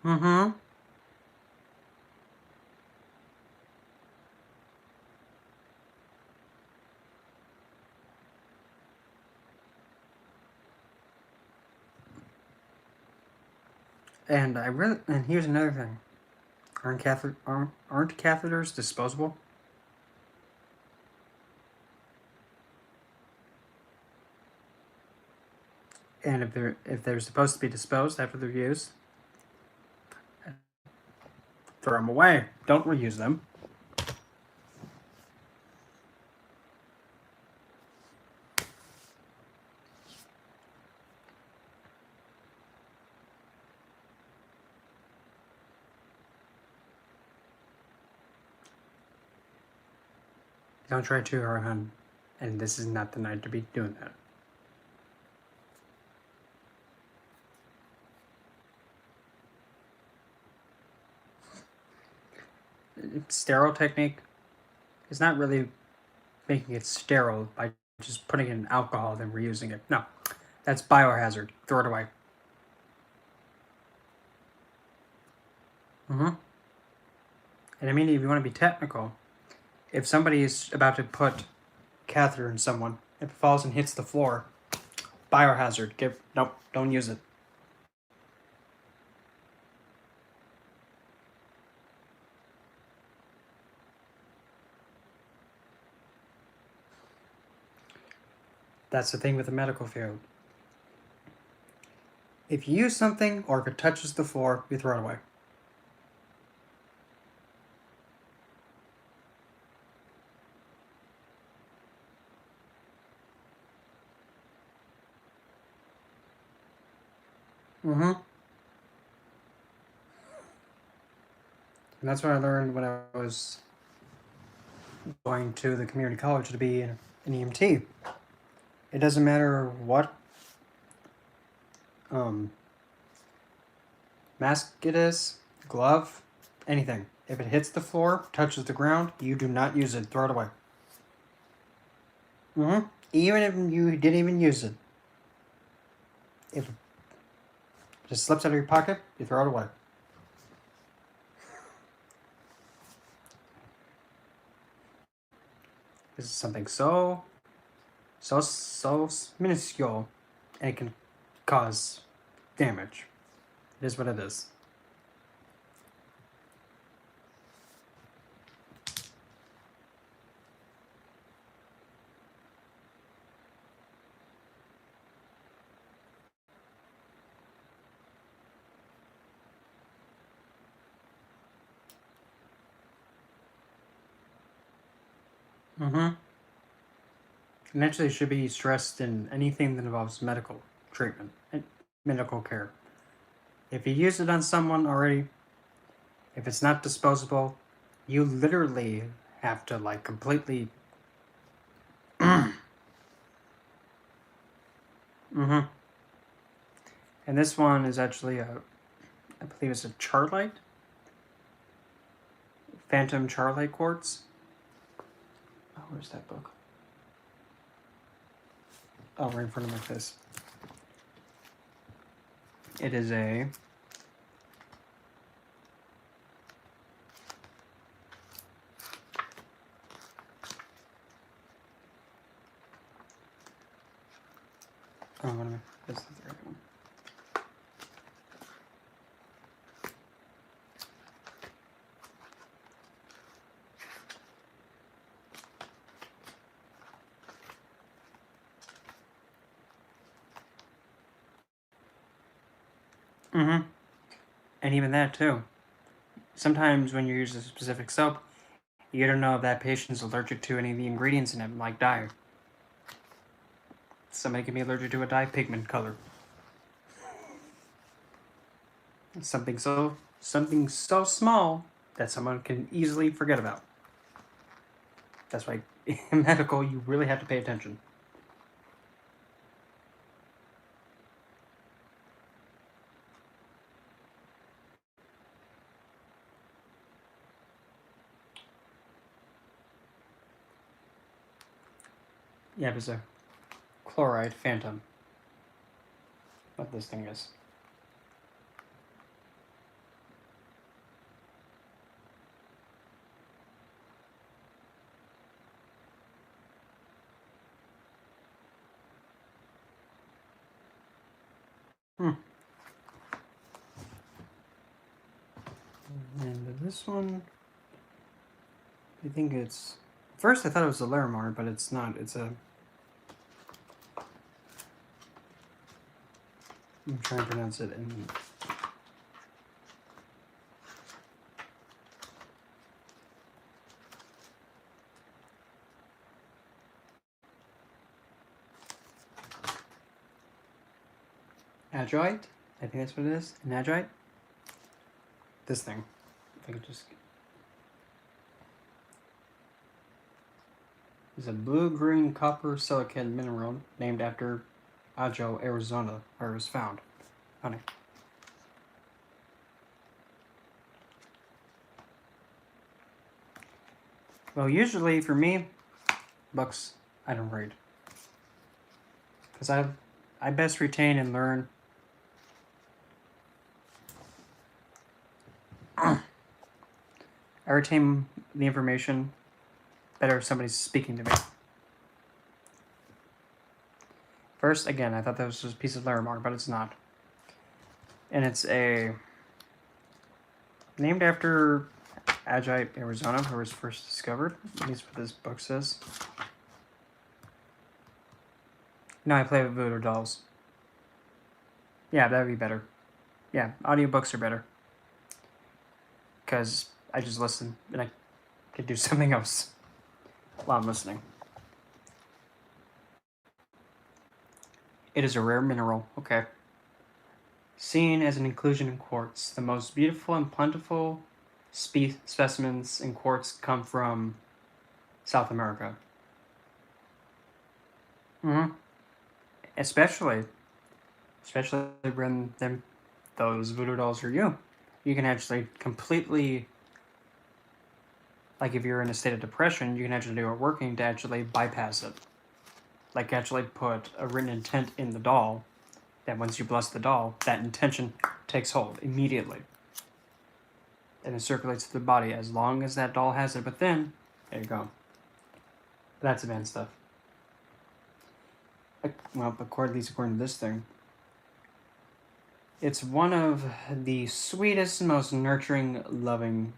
Mm-hmm. And here's another thing. Aren't catheters disposable? And if they're supposed to be disposed after they're used, throw them away. Don't reuse them. Don't try too hard, hon. And this is not the night to be doing that. Sterile technique is not really making it sterile by just putting in alcohol and reusing it. No, that's biohazard. Throw it away. Mm-hmm. And I mean, if you want to be technical, if somebody is about to put catheter in someone, if it falls and hits the floor, biohazard. Nope, don't use it. That's the thing with the medical field. If you use something or if it touches the floor, you throw it away. Mm-hmm. And that's what I learned when I was going to the community college to be an EMT. It doesn't matter what mask it is, glove, anything. If it hits the floor, touches the ground, you do not use it. Throw it away. Mm-hmm. Even if you didn't even use it. If it just slips out of your pocket, you throw it away. This is something so minuscule, and it can cause damage. It is what it is. Mm-hmm. And actually, it should be stressed in anything that involves medical treatment and medical care. If you use it on someone already, if it's not disposable, you literally have to like completely. Mm-hmm. And this one is actually I believe it's a charlite, phantom charlite quartz. Oh, where's that book? Oh, right in front of my face. It is a oh, what am I? This is the right one. Mm-hmm. And even that too. Sometimes when you use a specific soap, you don't know if that patient's allergic to any of the ingredients in it, like dye. Somebody can be allergic to a dye pigment color. Something so small that someone can easily forget about. That's why in medical you really have to pay attention. Yeah, it was a chloride phantom. What this thing is. And this one, I think it's... First I thought it was a Larimar, but it's not. It's a... I'm trying to pronounce it in... Adroit? I think that's what it is. An Adroit? This thing. If I could just... It's a blue-green copper silicate mineral named after Ajo, Arizona, where it was found. Funny. Well, usually for me, books I don't read. Because I best retain and learn. I retain the information better if somebody's speaking to me. First, again, I thought that was just a piece of Larimar, but it's not. And it's named after Agite, Arizona, where it was first discovered. At least what this book says. No, I play with voodoo dolls. Yeah, that would be better. Yeah, audiobooks are better. Because I just listen and I can do something else while I'm listening. It is a rare mineral, okay. Seen as an inclusion in quartz, the most beautiful and plentiful specimens in quartz come from South America. Especially when those voodoo dolls are you. You can actually completely, like if you're in a state of depression, you can actually do a working to actually bypass it. Like actually put a written intent in the doll, that once you bless the doll, that intention takes hold immediately. And it circulates through the body as long as that doll has it within. There you go. That's advanced stuff. Well, according to this thing, it's one of the sweetest and most nurturing, loving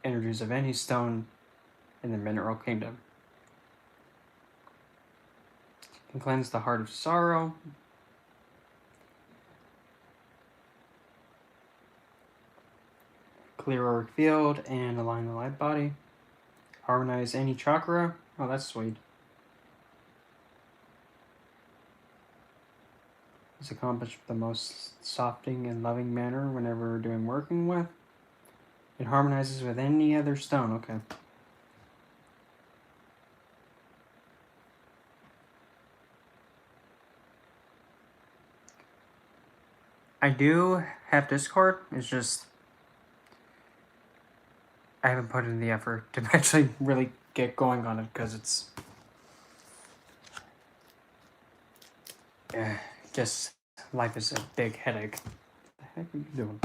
energies of any stone in the mineral kingdom. It can cleanse the heart of sorrow, clear auric field, and align the light body. Harmonize any chakra. Oh, that's sweet. It's accomplished with the most softening and loving manner whenever doing working with. It harmonizes with any other stone. Okay. I do have Discord. It's just I haven't put in the effort to actually really get going on it because it's just life is a big headache. What the heck are you doing?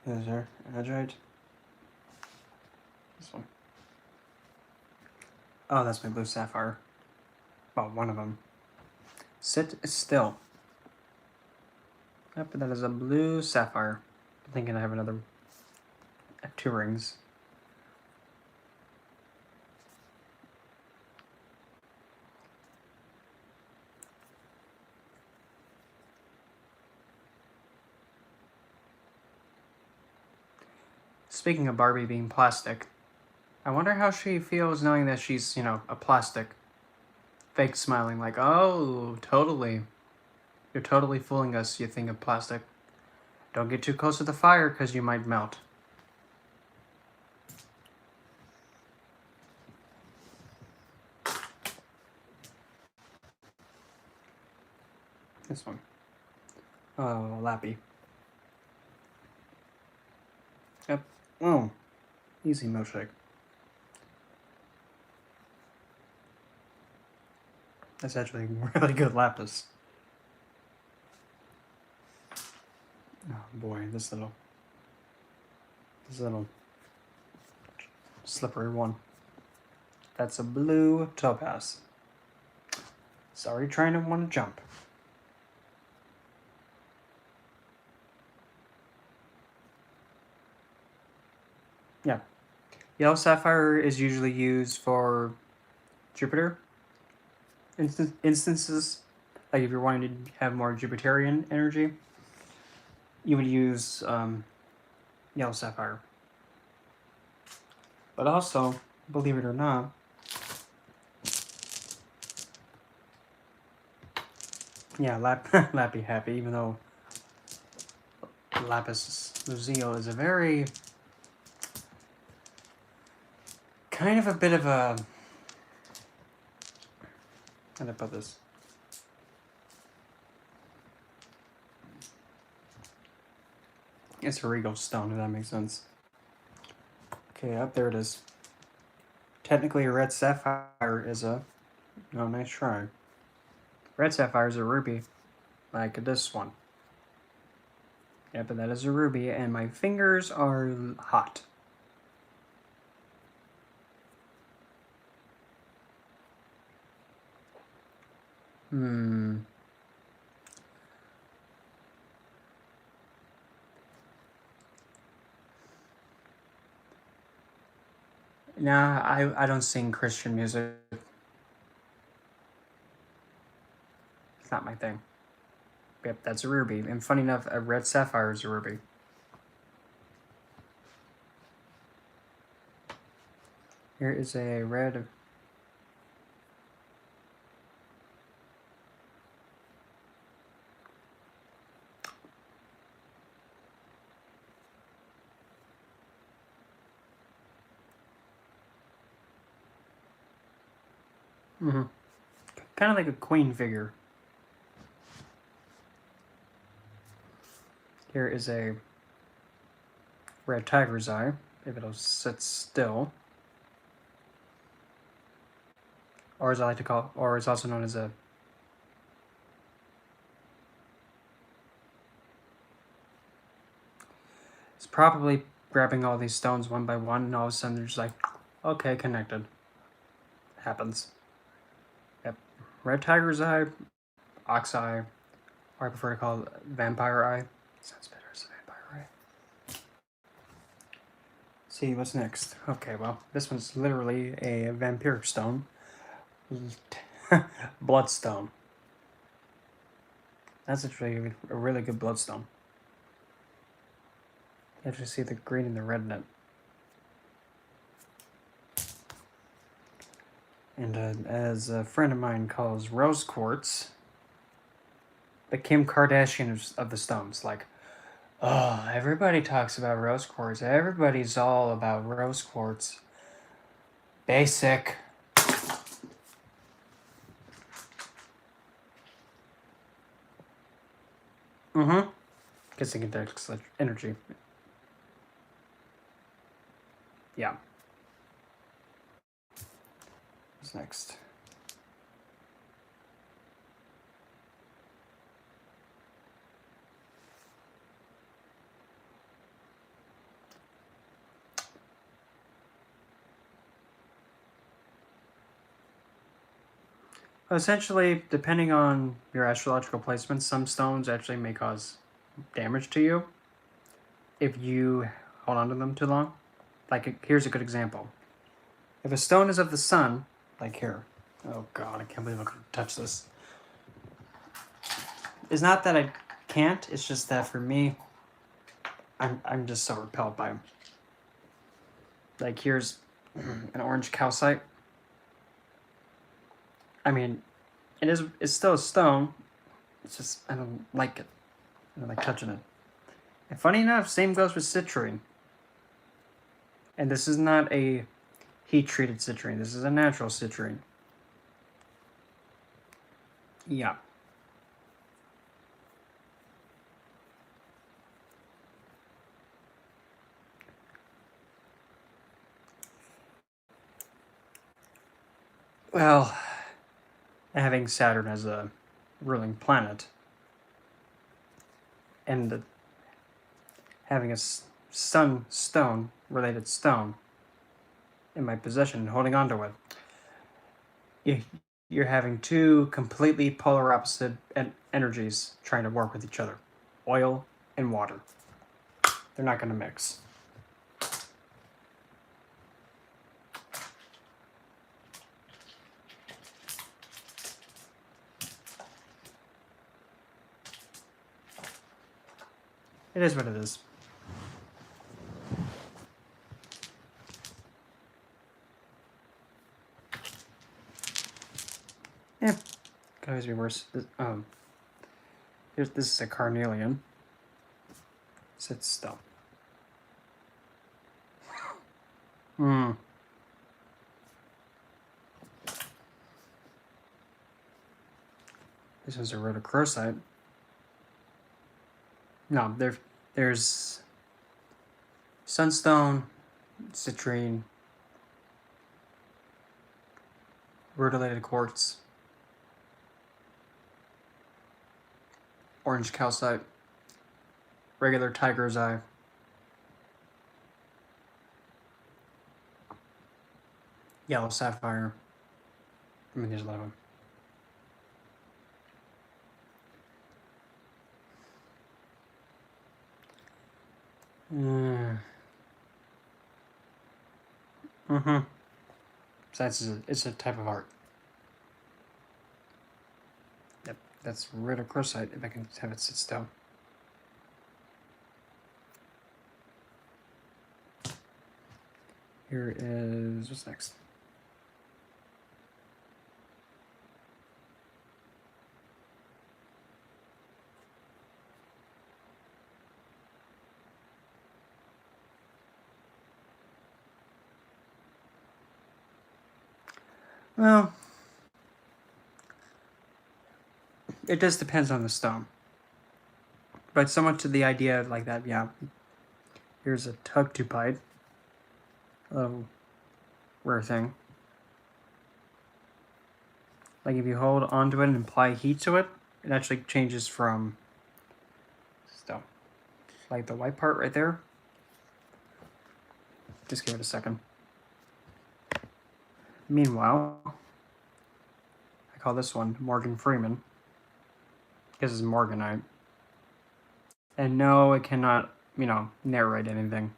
Is there Agite? This one. Oh, that's my blue sapphire. Well, one of them. Sit still. Yep, that is a blue sapphire. I'm thinking I have another. I have 2 rings. Speaking of Barbie being plastic, I wonder how she feels knowing that she's, a plastic. Fake smiling like, oh, totally. You're totally fooling us, you think of plastic. Don't get too close to the fire because you might melt. This one. Oh, Lappy. Yep. Oh, easy milkshake. That's actually really good lapis. Oh boy, this little slippery one. That's a blue topaz. Sorry, trying to want to jump. Yeah. Yellow sapphire is usually used for Jupiter instances. Like if you're wanting to have more Jupiterian energy, you would use yellow sapphire. But also, believe it or not, yeah, Lappy Happy, even though lapis lazuli is a very kind of a bit of a, how do I put this? It's a regal stone, if that makes sense. Okay, up there it is. Technically, a red sapphire is a, oh, nice try. Red sapphire is a ruby, like this one. Yeah, but that is a ruby, and my fingers are hot. Nah, I don't sing Christian music. It's not my thing. Yep, that's a ruby. And funny enough, a red sapphire is a ruby. Here is a red. Kind of like a queen figure. Here is a red tiger's eye, if it'll sit still. Or as I like to call, or it's also known as a it's probably grabbing all these stones one by one, and all of a sudden they're just like, okay, connected. Happens. Yep. Red tiger's eye, ox eye, or I prefer to call it vampire eye. Sounds better as a vampire eye. See, what's next? Okay, well, this one's literally a vampiric stone. Bloodstone. That's actually a really good bloodstone. You actually see the green and the red in it. And as a friend of mine calls rose quartz, the Kim Kardashian of the stones. Like, oh, everybody talks about rose quartz. Everybody's all about rose quartz. Basic. Because it conducts energy. Yeah. What's next? Essentially, depending on your astrological placement, some stones actually may cause damage to you if you hold on to them too long. Like, here's a good example. If a stone is of the sun, like here, oh god, I can't believe I'm gonna touch this. It's not that I can't, it's just that for me, I'm just so repelled by them. Like, here's An orange calcite. I mean, it's still a stone. It's just, I don't like it. I don't like touching it. And funny enough, same goes with citrine. And this is not a heat-treated citrine. This is a natural citrine. Yeah. Well, having Saturn as a ruling planet and having a sunstone related stone in my possession and holding on to it, you're having two completely polar opposite energies trying to work with each other. Oil and water. They're not going to mix. It is what it is. Yeah, could always be worse. This is a carnelian. Sit still. This was a rhodochrosite. No, there's sunstone, citrine, rhodilated quartz, orange calcite, regular tiger's eye, yellow sapphire. I mean, there's a lot of them. So it's a type of art. Yep, that's rhodochrosite, if I can have it sit still. Here is, what's next? Well, it just depends on the stone. But so much of the idea like that, yeah. Here's a tugtupite. A rare thing. Like if you hold onto it and apply heat to it, it actually changes from stone. Like the white part right there. Just give it a second. Meanwhile, I call this one Morgan Freeman. Because it's Morganite. And no, it cannot, narrate anything.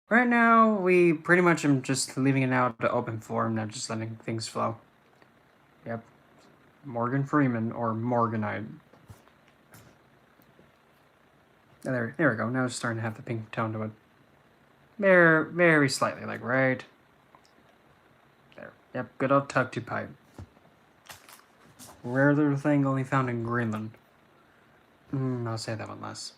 Right now, we pretty much am just leaving it out to open form, not just letting things flow. Yep. Morgan Freeman, or Morganite. There we go. Now it's starting to have the pink tone to it. Very, very slightly, like right there. Yep, good old tugtupite. Rare little thing only found in Greenland. I'll say that one less.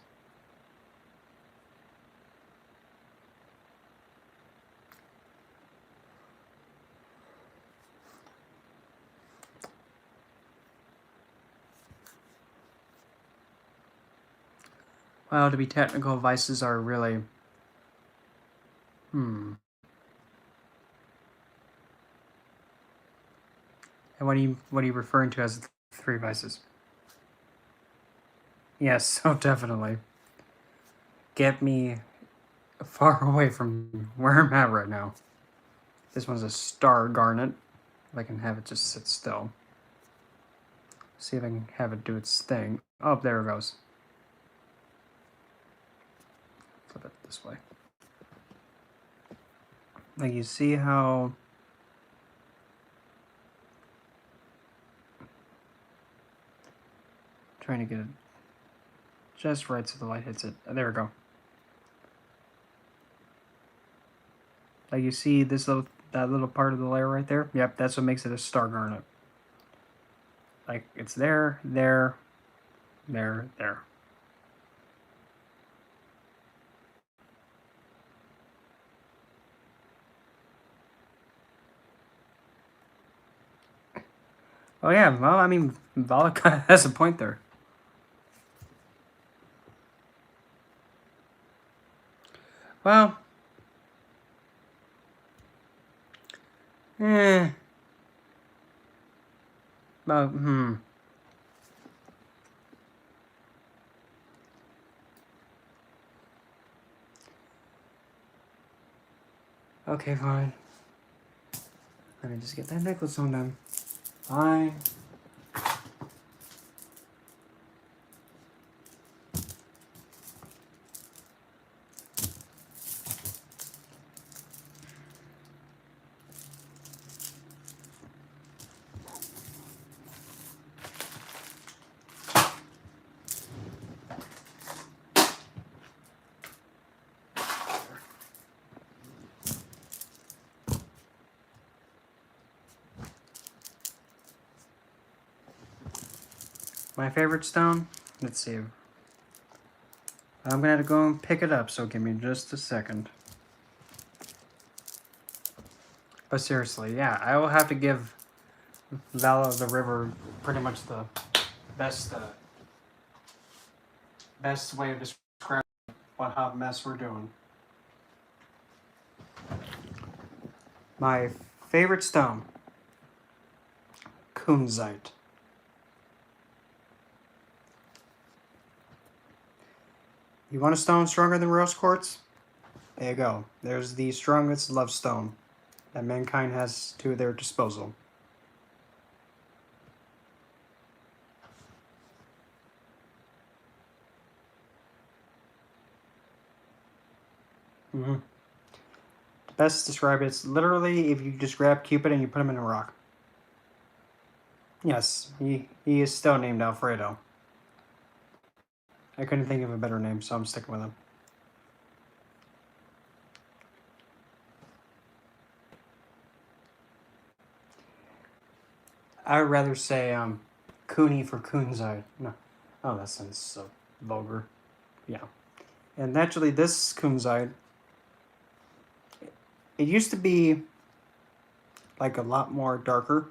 Well, to be technical, vices are really... And what are you referring to as the three vices? Yes, oh definitely. Get me far away from where I'm at right now. This one's a star garnet. If I can have it just sit still. See if I can have it do its thing. Oh, there it goes. Flip it this way. Like you see how trying to get it Just right so the light hits it. There we go. Like you see that little part of the layer right there? Yep, that's what makes it a star garnet. Like it's there, there, there, there. Oh yeah, well I mean Vala has a point there. Well, well, Okay, fine. Let me just get that necklace on done. Fine. My favorite stone? Let's see. I'm gonna have to go and pick it up, so give me just a second. But seriously, yeah, I will have to give Vala of the River pretty much the best best way of describing what hot mess we're doing. My favorite stone, kunzite. You want a stone stronger than rose quartz? There you go. There's the strongest love stone that mankind has to their disposal. Best to describe it, it's literally if you just grab Cupid and you put him in a rock. Yes, he is still named Alfredo. I couldn't think of a better name, so I'm sticking with him. I would rather say Cooney for kunzite. No. Oh, that sounds so vulgar. Yeah. And actually, this kunzite, it used to be like a lot more darker.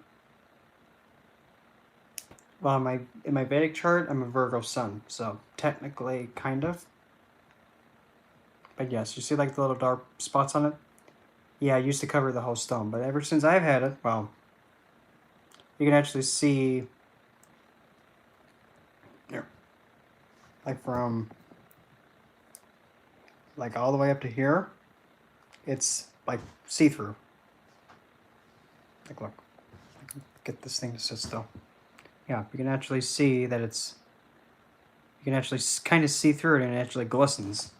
Well, in my Vedic chart, I'm a Virgo sun, so technically, kind of. But yes, you see like the little dark spots on it? Yeah, I used to cover the whole stone, but ever since I've had it, well, you can actually see here, like from like all the way up to here, it's like see-through. Like look, get this thing to sit still. Yeah, you can actually see that it's, you can actually kind of see through it and it actually glistens.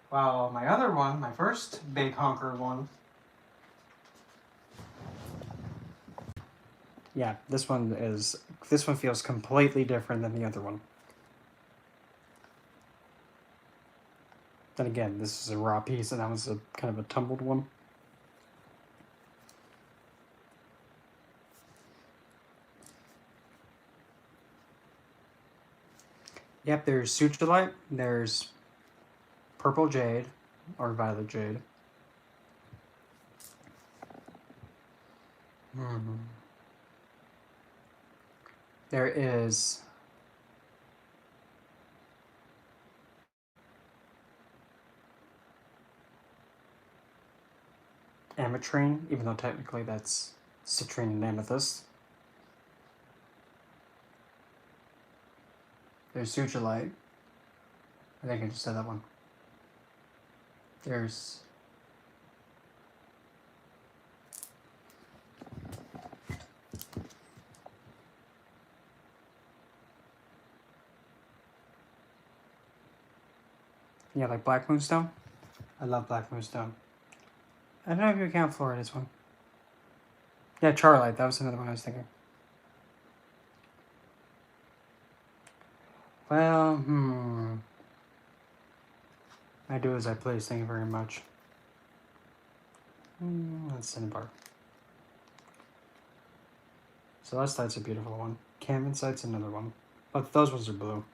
While my other one, my first big honker one, yeah, this one feels completely different than the other one. Then again, this is a raw piece and that was a kind of a tumbled one. Yep, there's sutralite, there's purple jade, or violet jade. There is ametrine, even though technically that's citrine and amethyst. There's sutralite. I think I just said that one. There's yeah, like black moonstone. I love black moonstone. I don't know if you count Florida as one. Yeah, charlite. That was another one I was thinking. Well, I do as I please, thank you very much. That's Cinnabar. Celestite's a beautiful one. Cambensite's another one. But those ones are blue.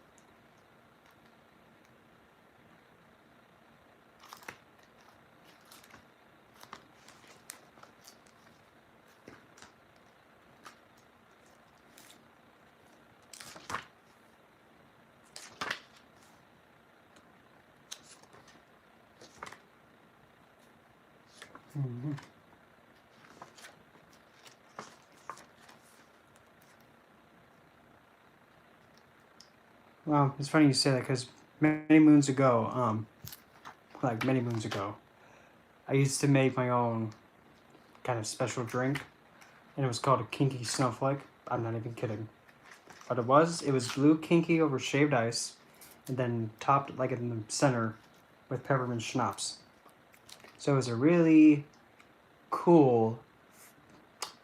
Well, it's funny you say that because many moons ago, I used to make my own kind of special drink, and it was called a kinky snowflake. I'm not even kidding. What it was blue kinky over shaved ice, and then topped like in the center with peppermint schnapps. So it was a really cool,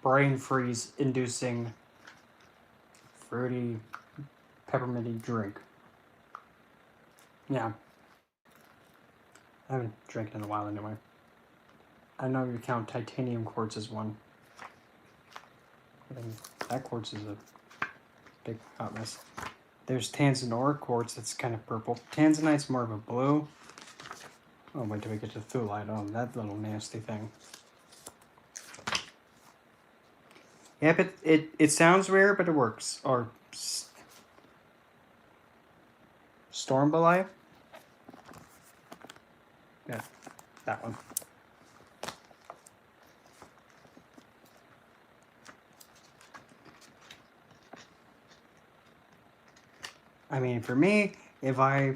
brain freeze inducing, fruity, pepperminty drink. Yeah. I haven't drank it in a while anyway. I know you count titanium quartz as one. I think that quartz is a big hot mess. There's Tanzanite quartz that's kind of purple. Tanzanite's more of a blue. Oh, wait till we get to thulite. Oh, that little nasty thing. Yeah, but it sounds rare, but it works. Or Stormbalai. Yeah, that one. I mean, for me, if I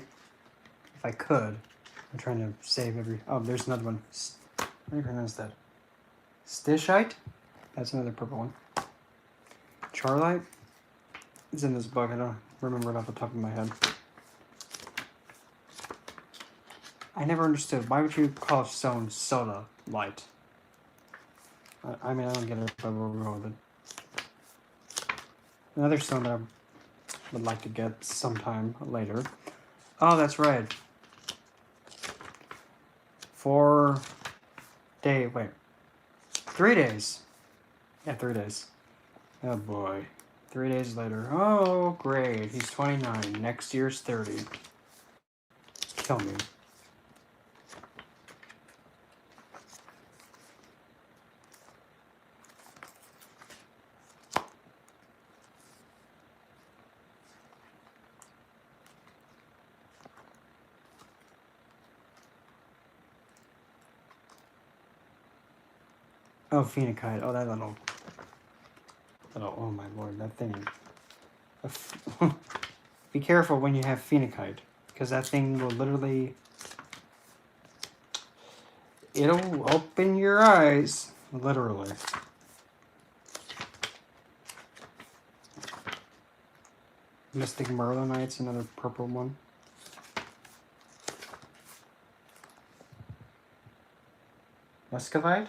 could, I'm trying to save every. Oh, there's another one. How do you pronounce that? Stishite. That's another purple one. Charlite. It's in this book. I don't remember it off the top of my head. I never understood. Why would you call stone soda light? I mean, I don't get it, but we'll go with it. Another stone that I would like to get sometime later. Oh, that's right. 3 days. Yeah, 3 days. Oh boy. 3 days later. Oh, great. He's 29. Next year's 30. Kill me. Oh, phenokite. Oh, that little. Oh my lord, that thing. Be careful when you have phenokite, because that thing will literally. It'll open your eyes, literally. Mystic Merlinite's another purple one. Muscovite?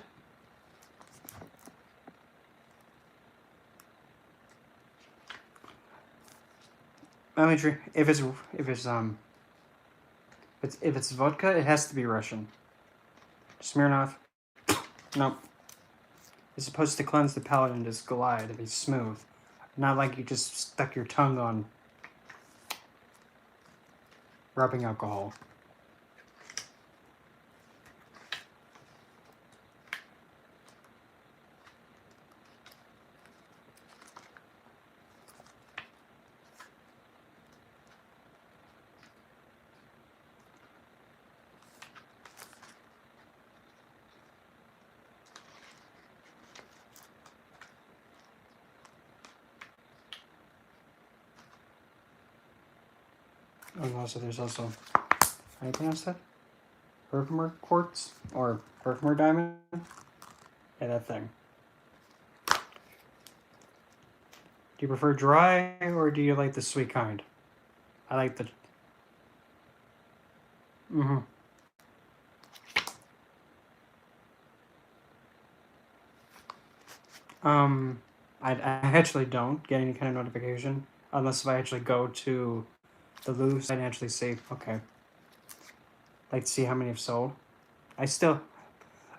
I mean, if it's vodka, it has to be Russian. Smirnoff. Nope. It's supposed to cleanse the palate and just glide and be smooth. Not like you just stuck your tongue on rubbing alcohol. And also, there's also, how do you pronounce that? Herkimer quartz? Or Herkimer diamond? Yeah, that thing. Do you prefer dry, or do you like the sweet kind? I like the... I actually don't get any kind of notification, unless if I actually go to The loose financially safe. Okay. Like to see how many have sold. I still.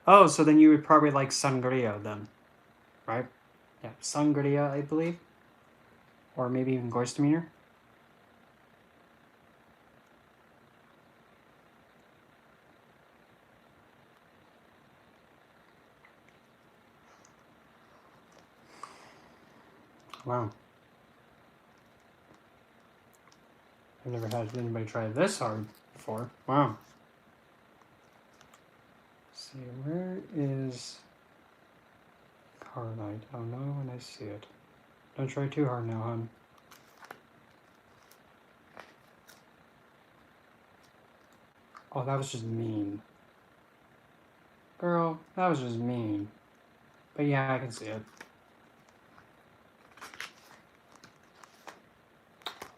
Oh, so then you would probably like Sangria then, right? Yeah, Sangria, I believe, or maybe even Gorstaminer. Wow. I've never had anybody try this hard before. Wow. Let's see, where is Carbide? Oh no, when I see it. Don't try too hard now, hon. Oh, that was just mean. Girl, that was just mean. But yeah, I can see it.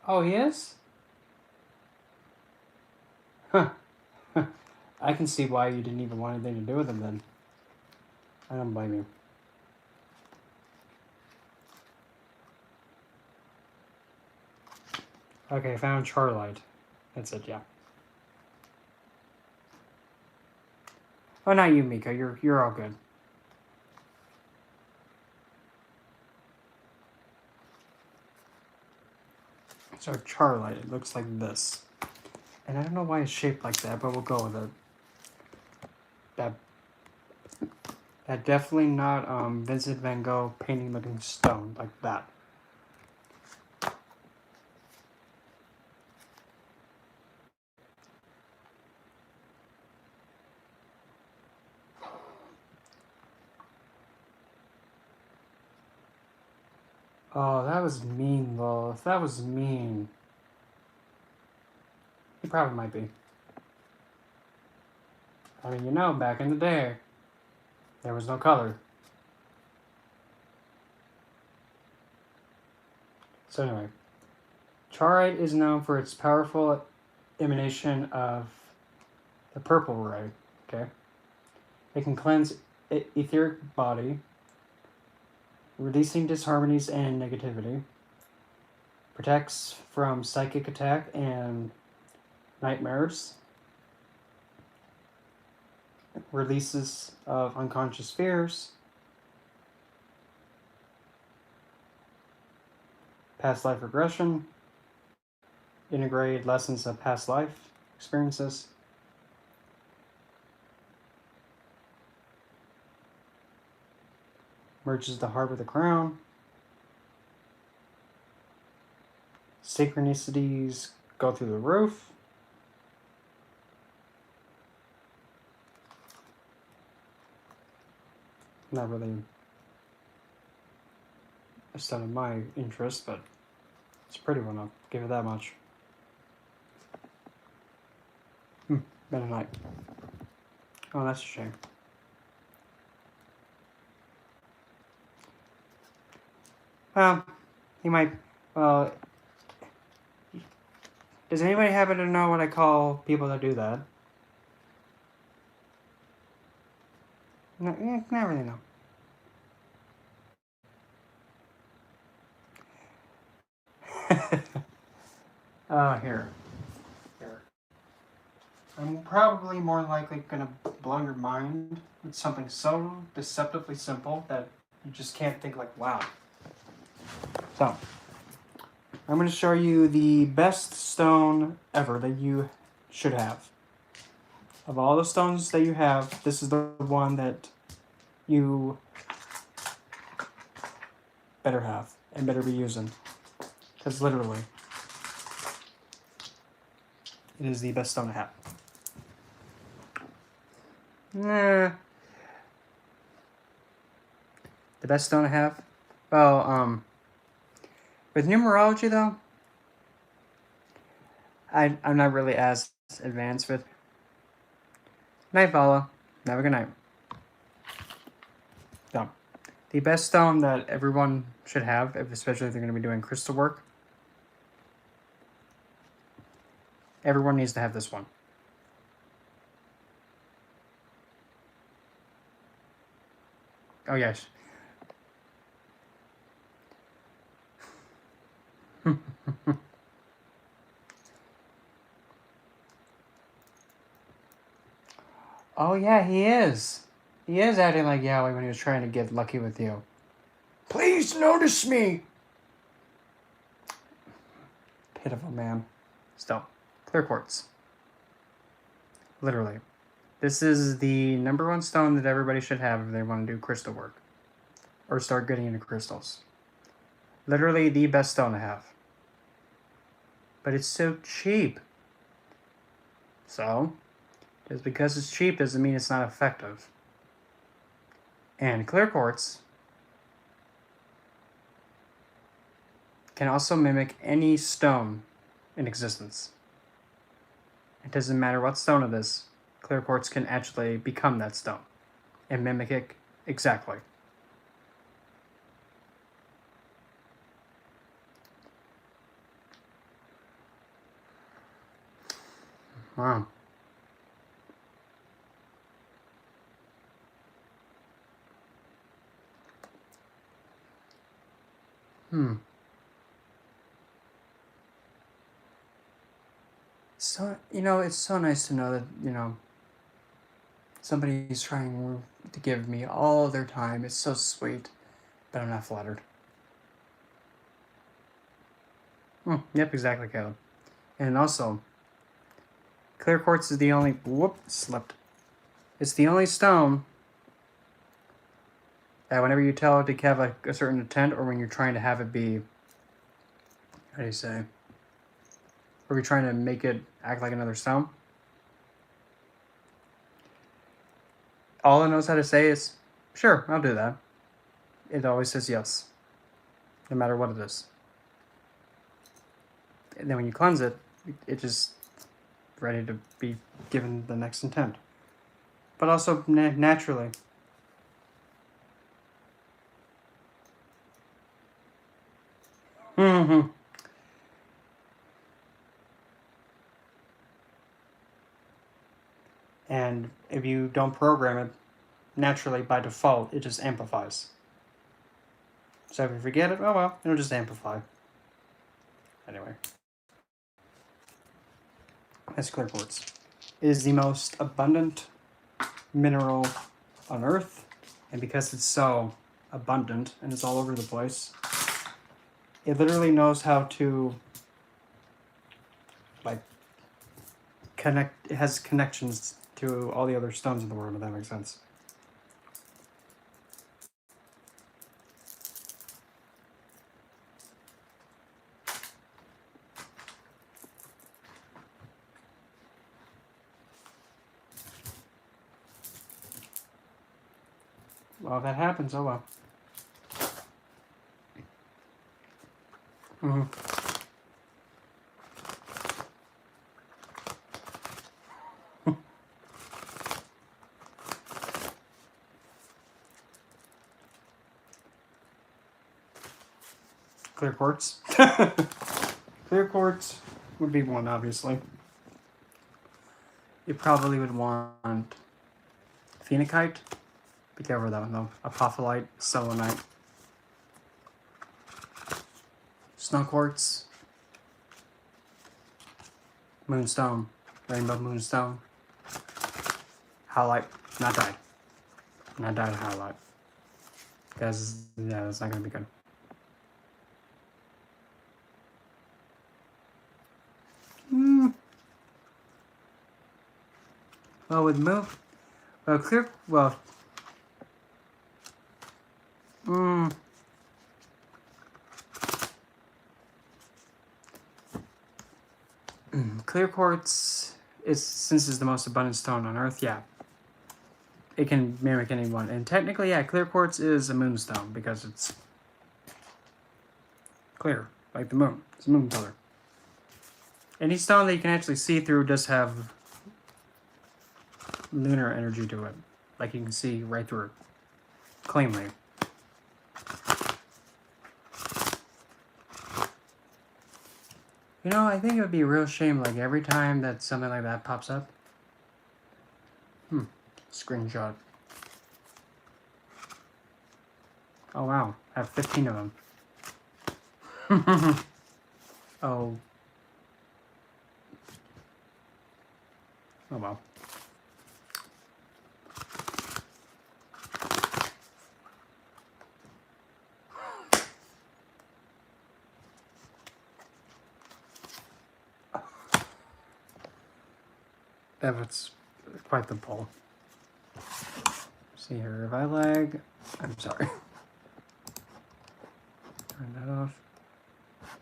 Oh, he is? Huh. I can see why you didn't even want anything to do with him then. I don't blame you. Okay, found Charlight. That's it, yeah. Oh, not you, Mika. You're all good. So Charlight, it looks like this. And I don't know why it's shaped like that, but we'll go with it. That definitely not Vincent van Gogh painting looking stone like that. Oh, that was mean, though. That was mean. He probably might be. I mean, you know, back in the day, there was no color. So anyway, Charite is known for its powerful emanation of the purple ray, okay? It can cleanse etheric body, releasing disharmonies and negativity, protects from psychic attack and nightmares, releases of unconscious fears, past life regression, integrated lessons of past life experiences, merges the heart with the crown, synchronicities go through the roof, not really a stone of my interest, but it's a pretty one, I'll give it that much. Been a night. Oh, that's a shame. Well, he might, well, does anybody happen to know what I call people that do that? No, not really know. Here. I'm probably more likely gonna blow your mind with something so deceptively simple that you just can't think like, wow. So, I'm gonna show you the best stone ever that you should have. Of all the stones that you have, this is the one that you better have and better be using. Because literally, it is the best stone to have. Nah. The best stone to have? Well, with numerology though, I'm not really as advanced with. Night, Vala. Have a good night. So, the best stone that everyone should have, especially if they're going to be doing crystal work, everyone needs to have this one. Oh, yes. Oh yeah, he is. He is acting like Yowie when he was trying to get lucky with you. Please notice me! Pitiful man. Still, clear quartz. Literally. This is the #1 stone that everybody should have if they want to do crystal work. Or start getting into crystals. Literally the best stone to have. But it's so cheap. So, just because it's cheap doesn't mean it's not effective. And clear quartz can also mimic any stone in existence. It doesn't matter what stone it is, clear quartz can actually become that stone and mimic it exactly. Wow. So, it's so nice to know that, somebody's trying to give me all their time. It's so sweet, but I'm not flattered. Yep, exactly, Caleb. And also, clear quartz is the only... Slipped. It's the only stone that whenever you tell it to have a certain intent, or when you're trying to have it be... How do you say? Or you're trying to make it act like another stone, all it knows how to say is, sure, I'll do that. It always says yes, no matter what it is. And then when you cleanse it, it just ready to be given the next intent. But also naturally. Mm-hmm. And if you don't program it, naturally by default, it just amplifies. So if you forget it, oh well, it'll just amplify. Anyway. That's clear quartz. It is the most abundant mineral on Earth, and because it's so abundant and it's all over the place, it literally knows how to connect. It has connections to all the other stones in the world, if that makes sense. Well, if that happens, oh well. Mm-hmm. Clear quartz. Clear quartz would be one, obviously. You probably would want phenakite. Be careful with that one though. Apophyllite, selenite, snow quartz, moonstone, rainbow moonstone, halite, not dyed. Not dyed halite. Because, yeah, that's not going to be good. Well, with move, well, clear, well, clear quartz is, since it's the most abundant stone on Earth, yeah, it can mimic anyone. And technically, yeah, clear quartz is a moonstone because it's clear, like the moon. It's a moon color. Any stone that you can actually see through does have lunar energy to it. Like you can see right through it cleanly. I think it would be a real shame, like, every time that something like that pops up. Screenshot. Oh, wow. I have 15 of them. Oh. Oh, well. It's quite the pull. See here, if I lag, I'm sorry. Turn that off.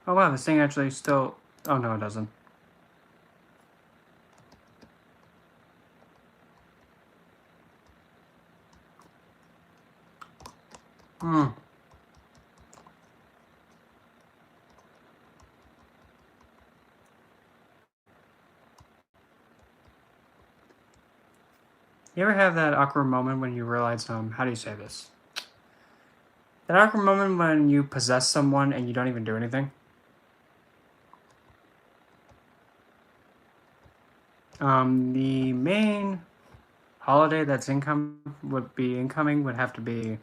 Oh wow, this thing actually still, oh no it doesn't. Hmm. You ever have that awkward moment when you realize, how do you say this? That awkward moment when you possess someone and you don't even do anything? The main holiday that's incoming would have to be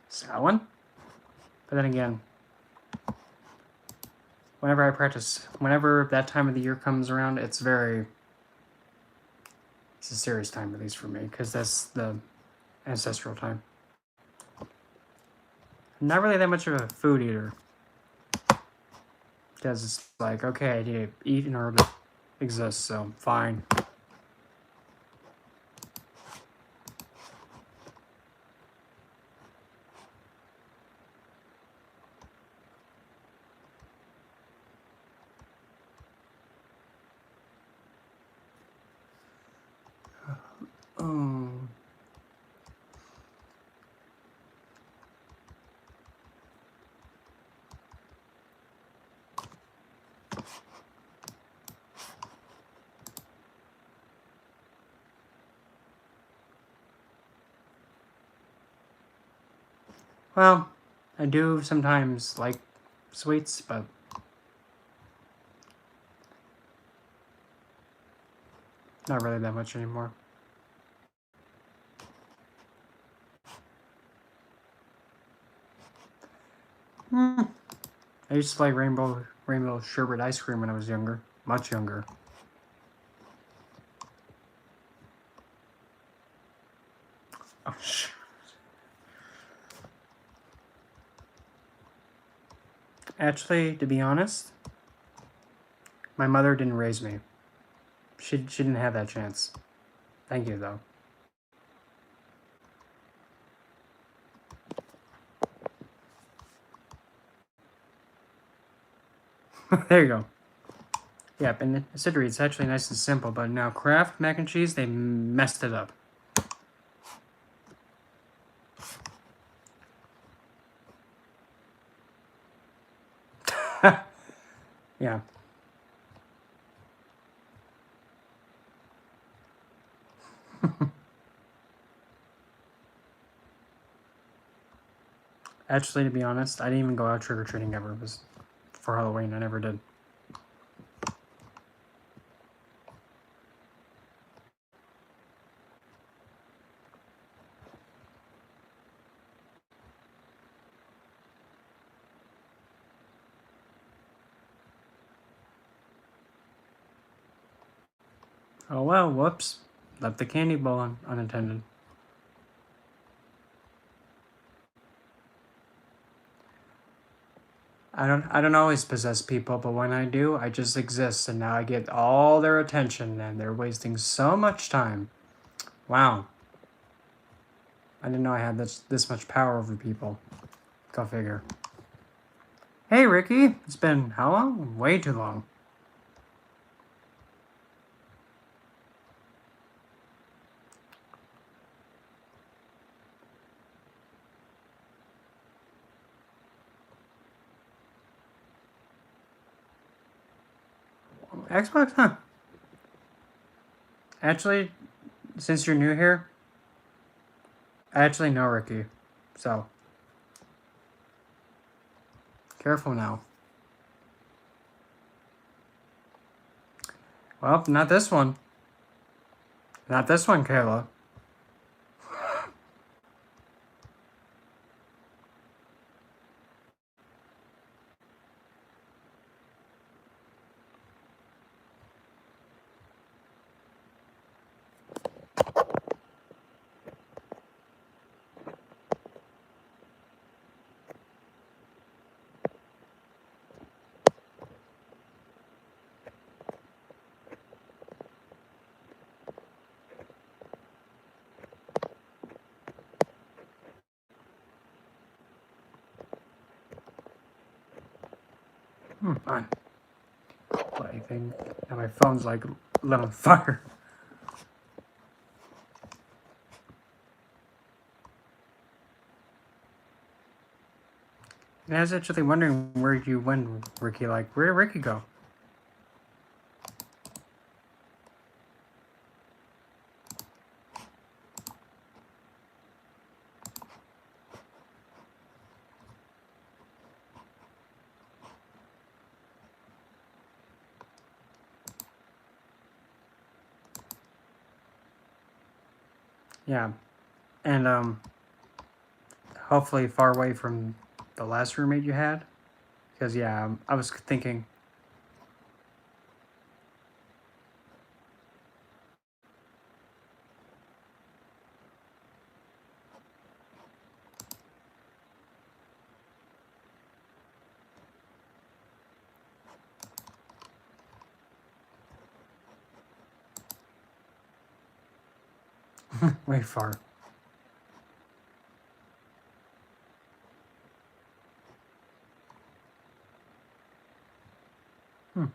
Samhain. But then again, whenever that time of the year comes around, it's a serious time, at least for me, because that's the ancestral time. I'm not really that much of a food eater. Because it's like, okay, I need to eat in order to exist, so fine. Oh. Well, I do sometimes like sweets, but not really that much anymore. I used to like rainbow sherbet ice cream when I was younger, much younger. Oh, Actually, to be honest, my mother didn't raise me. She didn't have that chance. Thank you, though. There you go. Yep, and considering it's actually nice and simple, but now Kraft mac and cheese, they messed it up. Yeah. Actually, to be honest, I didn't even go out trick-or-treating ever. It was for Halloween. I never did. Oh well, whoops. Left the candy bowl unattended. I don't always possess people, but when I do, I just exist, and now I get all their attention, and they're wasting so much time. Wow. I didn't know I had this much power over people. Go figure. Hey, Ricky. It's been how long? Way too long. Xbox, huh? Actually, since you're new here, I actually know Ricky. So, careful now. Well, not this one. Not this one, Kayla. On. Bloody thing. Now my phone's like lit on fire. And I was actually wondering where you went, Ricky. Like, where did Ricky go? Yeah. And, hopefully far away from the last roommate you had. Because, yeah, I was thinking... way far. Hmm.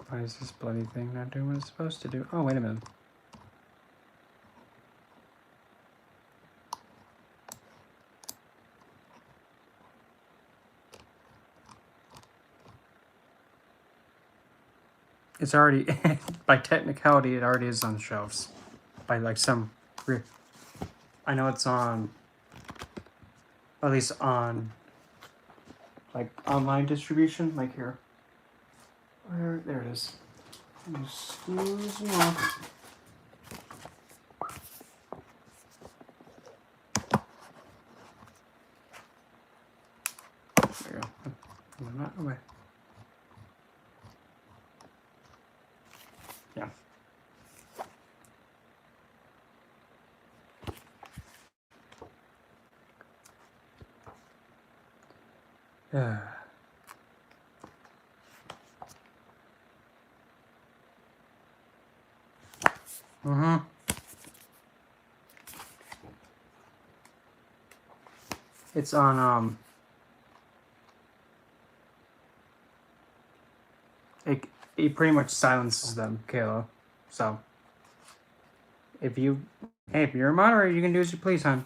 Why is this bloody thing not doing what it's supposed to do? Oh, wait a minute. It's already, by technicality, it already is on shelves. By like some, I know it's on, at least on, like online distribution, like here. There it is. Excuse me. There you go. I'm not away. Yeah. Mm-hmm. It's on, it pretty much silences them, Kayla. So, if you're a moderator, you can do as you please, hon.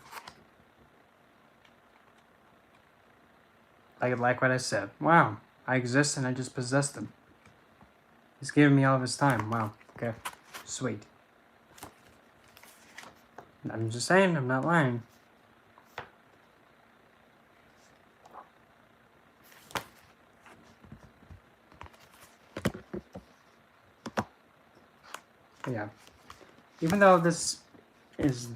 Like what I said. Wow, I exist and I just possessed him. He's giving me all of his time. Wow, okay, sweet. I'm just saying, I'm not lying. Yeah. Even though this is...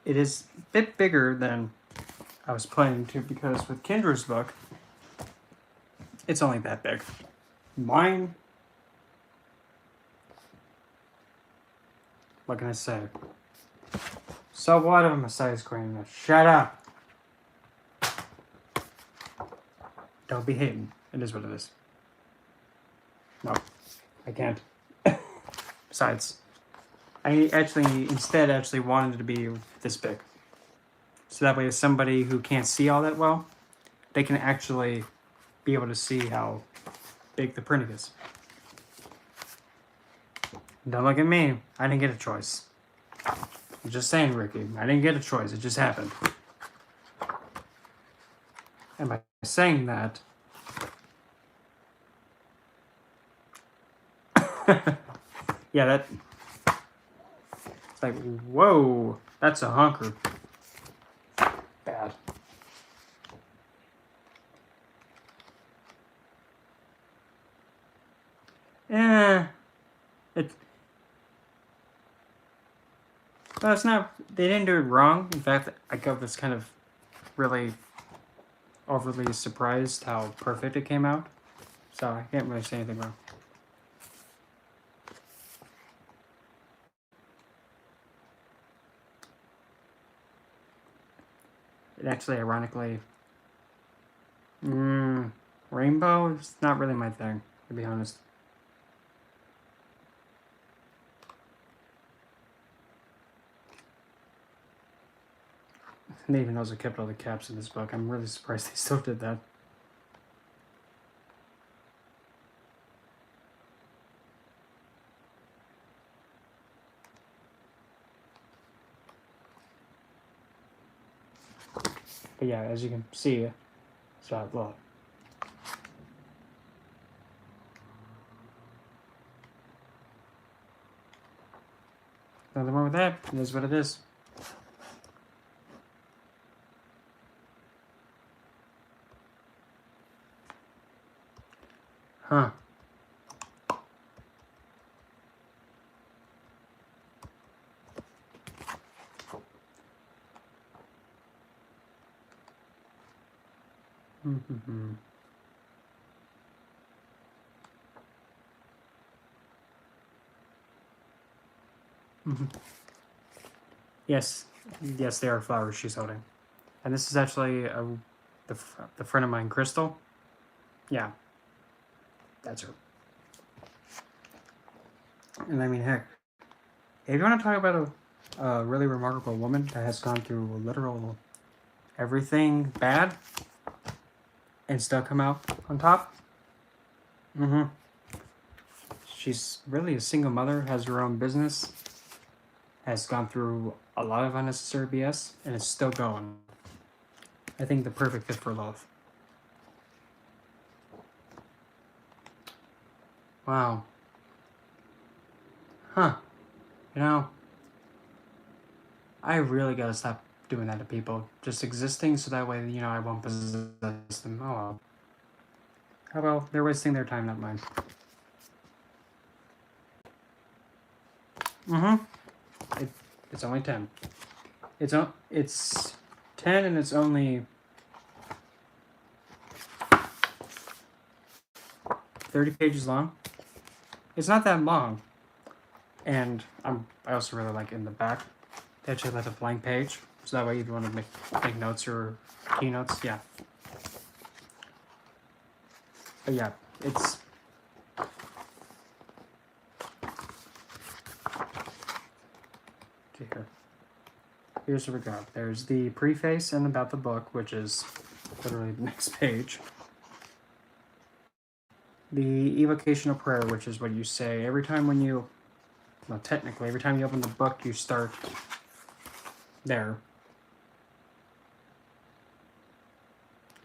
It is a bit bigger than I was planning to, because with Kendra's book, it's only that big. Mine... What can I say? So what if I'm a size queen? Now shut up! Don't be hating. It is what it is. No, I can't. Besides, I instead wanted it to be this big. So that way if somebody who can't see all that well, they can actually be able to see how big the printing is. Don't look at me. I didn't get a choice. I'm just saying, Ricky. I didn't get a choice. It just happened. And by saying that... yeah, that... It's like, whoa. That's a honker. Bad. Well, it's not... They didn't do it wrong. In fact, I was kind of really overly surprised how perfect it came out. So I can't really say anything wrong. It actually, ironically... Rainbow is not really my thing, to be honest. And they even knows I kept all the caps in this book. I'm really surprised they still did that. But yeah, as you can see, it's not low. Nothing wrong with that. It is what it is. Huh. Mm-hmm. Mm-hmm. Yes, yes, they are flowers she's holding. And this is actually the friend of mine, Crystal. Yeah, that's her. And I mean, heck, if you want to talk about a really remarkable woman that has gone through literal everything bad and still come out on top. Mm-hmm. She's really a single mother, has her own business, has gone through a lot of unnecessary BS, and is still going. I think the perfect fit for love. Wow. Huh. You know, I really gotta stop doing that to people. Just existing so that way, you know, I won't possess them. Oh well. Oh well, they're wasting their time, not mine. Mm-hmm. It's only 10. It's 10 and it's only 30 pages long. It's not that long. And I also really like in the back, they actually left a blank page. So that way if you want to make notes or keynotes, yeah. But yeah, it's... Okay, here. Here's what we got. There's the preface and about the book, which is literally the next page. The evocational prayer, which is what you say every time when you... Well, technically, every time you open the book, you start there.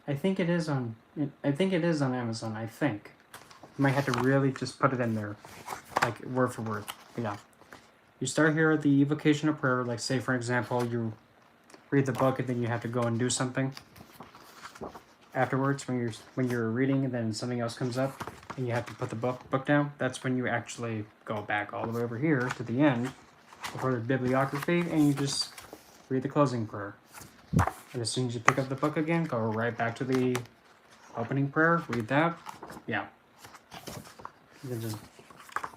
I think it is on Amazon, I think. You might have to really just put it in there, like word for word. But yeah. You start here at the evocation of prayer, like say for example, you read the book and then you have to go and do something afterwards when you're reading and then something else comes up and you have to put the book down. That's when you actually go back all the way over here to the end before the bibliography and you just read the closing prayer. And as soon as you pick up the book again, go right back to the opening prayer, read that. Yeah. You can just,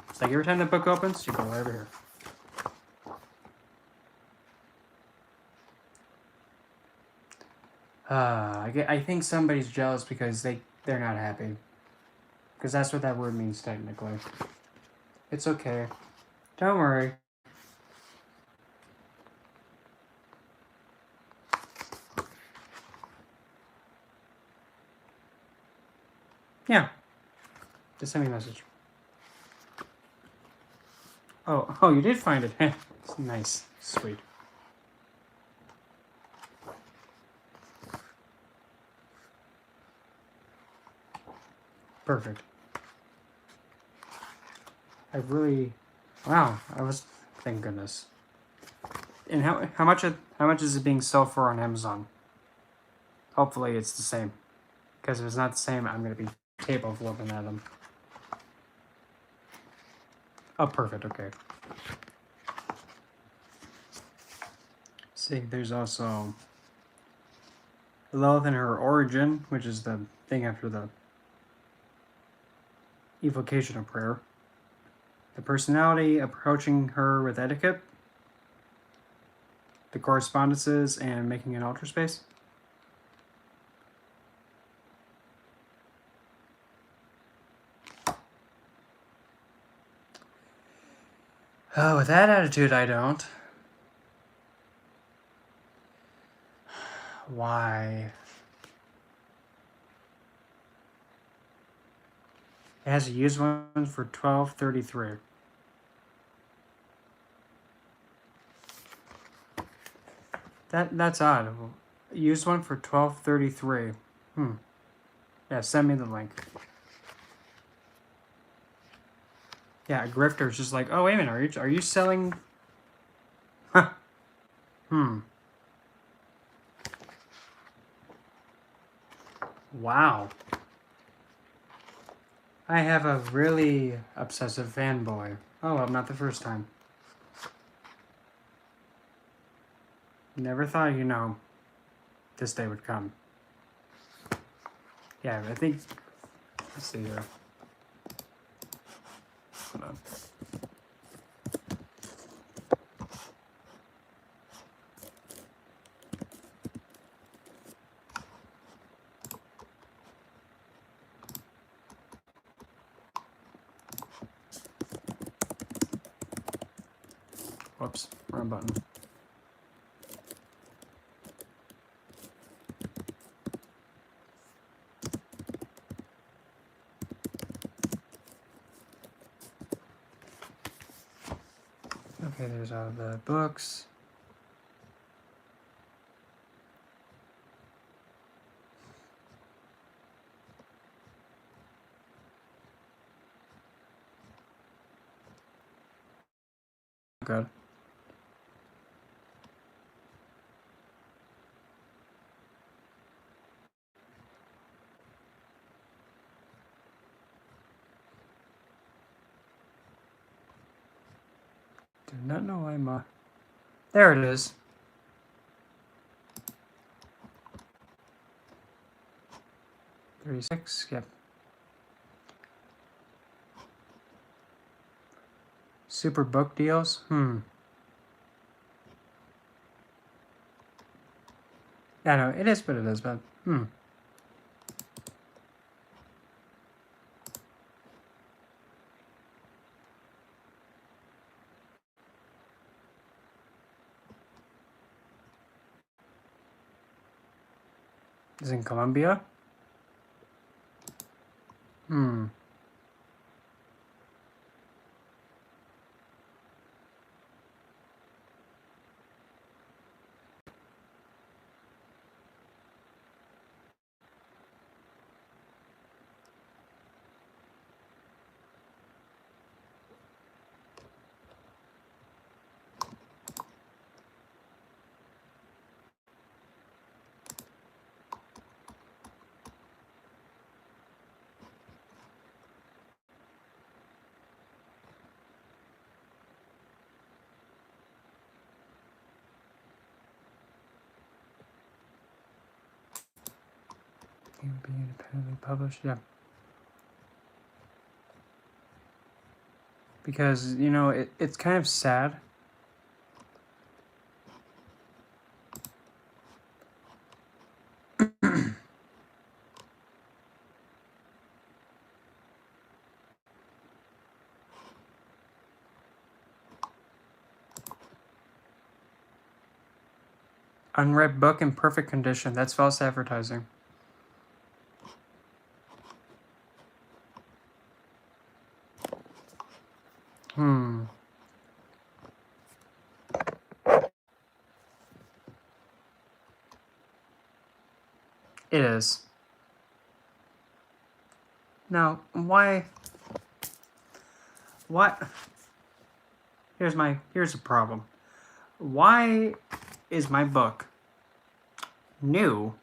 it's like every time the book opens, you go right over here. I think somebody's jealous because they're not happy. Because that's what that word means technically. It's okay. Don't worry. Yeah. Just send me a message. Oh, you did find it. It's nice. Sweet. Perfect. Wow, thank goodness. And how much is it being sold for on Amazon? Hopefully it's the same. Because if it's not the same, I'm going to be table flipping at them. Oh, perfect, okay. See, there's also Lilith and her origin, which is the thing after the evocation of prayer. The personality approaching her with etiquette. The correspondences and making an altar space. Oh, with that attitude, I don't. Why? It has a used one for $12.33. That's odd. Used one for $12.33. Yeah, send me the link. Yeah, a grifter's just like, oh wait a minute, are you selling? Huh. Wow. I have a really obsessive fanboy. Oh, well, not the first time. Never thought, this day would come. Yeah, I think. Let's see here. Hold on. Whoops, wrong button. Okay, there's all the books. Good. Do not know I'm There it is. $36. Yep. Super book deals. Yeah, no, it is what it is, but Is in Colombia. It would be independently published. Yeah. Because, it's kind of sad. Unread book in perfect condition. That's false advertising. It is. Now, why? What? Here's a problem. Why is my book new,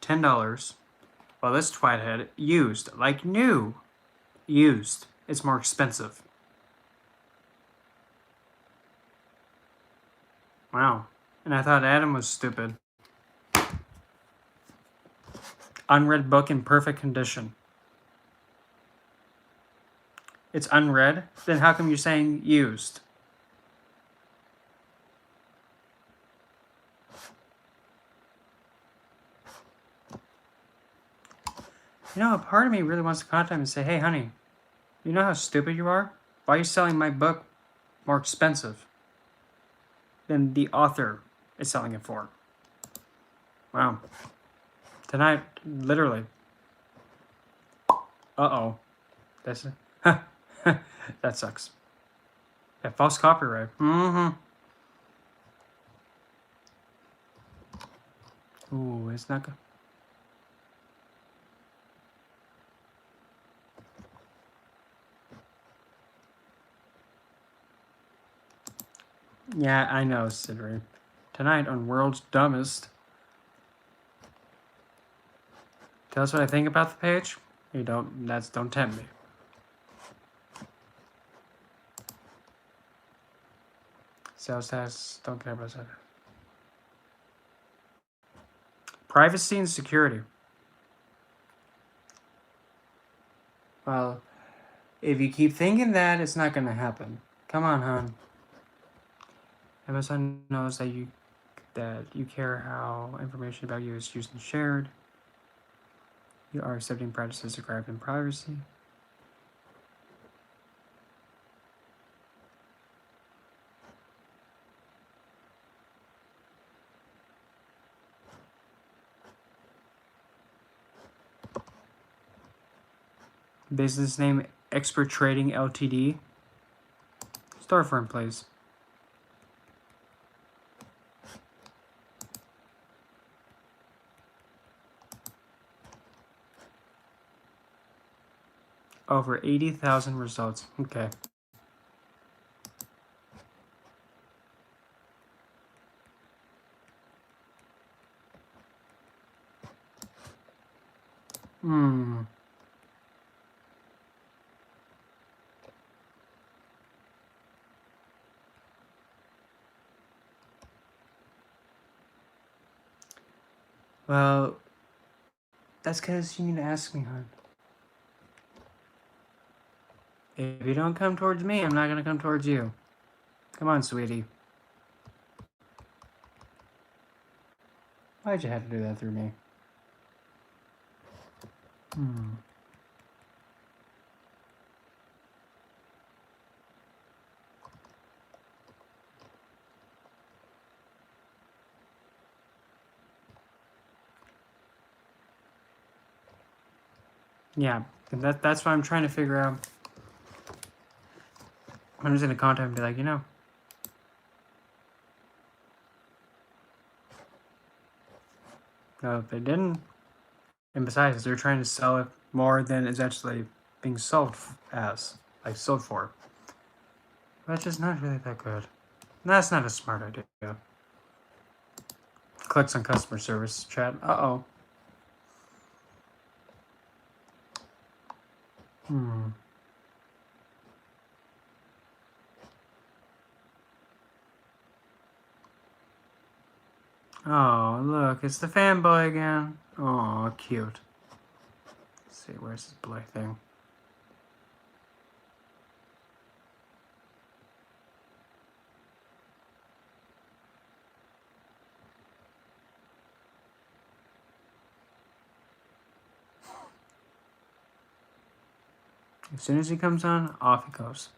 $10, while this twat used, like new, used, it's more expensive? Wow. And I thought Adam was stupid. Unread book in perfect condition. It's unread? Then how come you're saying used? A part of me really wants to contact him and say, hey, honey, you know how stupid you are? Why are you selling my book more expensive than the author is selling it for. Wow. Tonight, literally. Uh-oh. That's that sucks. Yeah, false copyright. Mm-hmm. Ooh, it's not good. Yeah, I know, Sidri. Tonight on World's Dumbest. Tell us what I think about the page. You don't tempt me. Sales tax, don't care about that. Privacy and security. Well, if you keep thinking that, it's not gonna happen. Come on, hon. Amazon knows that you care how information about you is used and shared. You are accepting practices described in privacy. Business name Expert Trading Ltd. Store firm, please. Over 80,000 results. Okay. Well, that's because you need to ask me, hon. If you don't come towards me, I'm not going to come towards you. Come on, sweetie. Why'd you have to do that through me? Yeah, and that's what I'm trying to figure out. I'm just going to contact and be like, no, they didn't. And besides, they're trying to sell it more than it's actually being sold as. Like, sold for. That's just not really that good. That's not a smart idea. Clicks on customer service chat. Uh-oh. Oh, look, it's the fanboy again. Oh, cute. Let's see, where's this boy thing? As soon as he comes on, off he goes.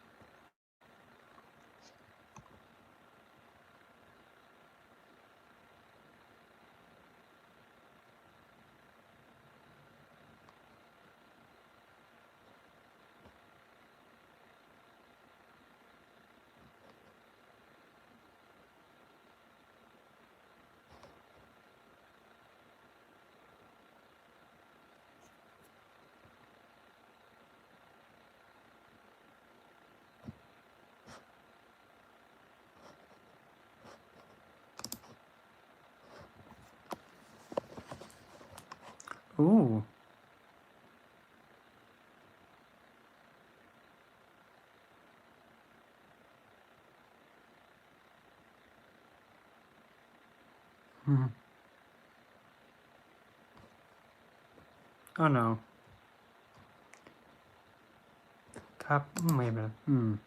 Ooh. Oh no. Wait a minute.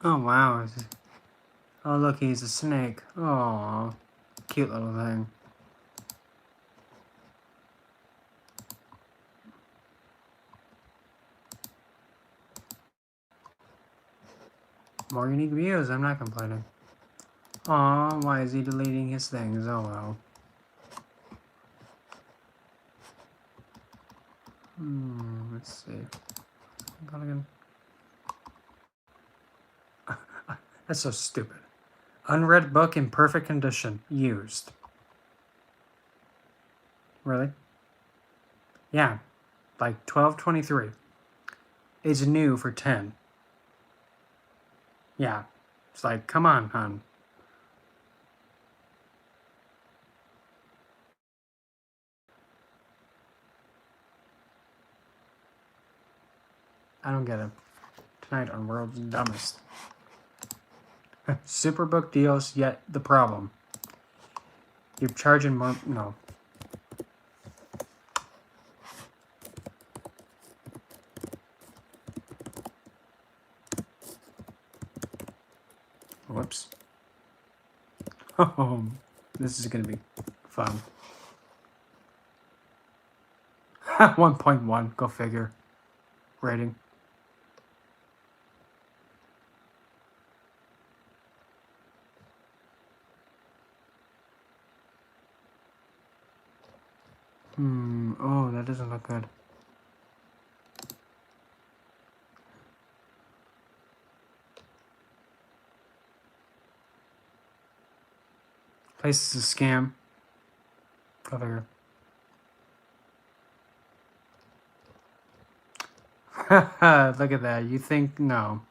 Oh, wow. Oh, look, he's a snake. Oh, cute little thing. More unique views. I'm not complaining. Aw, why is he deleting his things? Oh, well. Let's see. Again. That's so stupid. Unread book in perfect condition. Used. Really? Yeah. Like 12.23. It's new for 10. Yeah. It's like, come on, hon. I don't get it. Tonight on World's Dumbest. Superbook deals, yet the problem. You're charging more. No. Whoops. Oh, this is going to be fun. 1.1, go figure. Rating. Oh, that doesn't look good. Place is a scam. Go figure. Look at that. You think, no.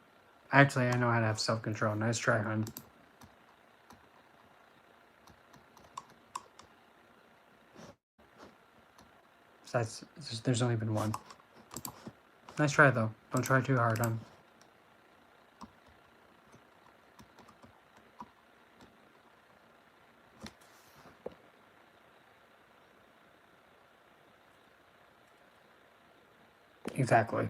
Actually, I know how to have self-control. Nice try, hon. Besides, there's only been one. Nice try, though. Don't try too hard, hon. Exactly.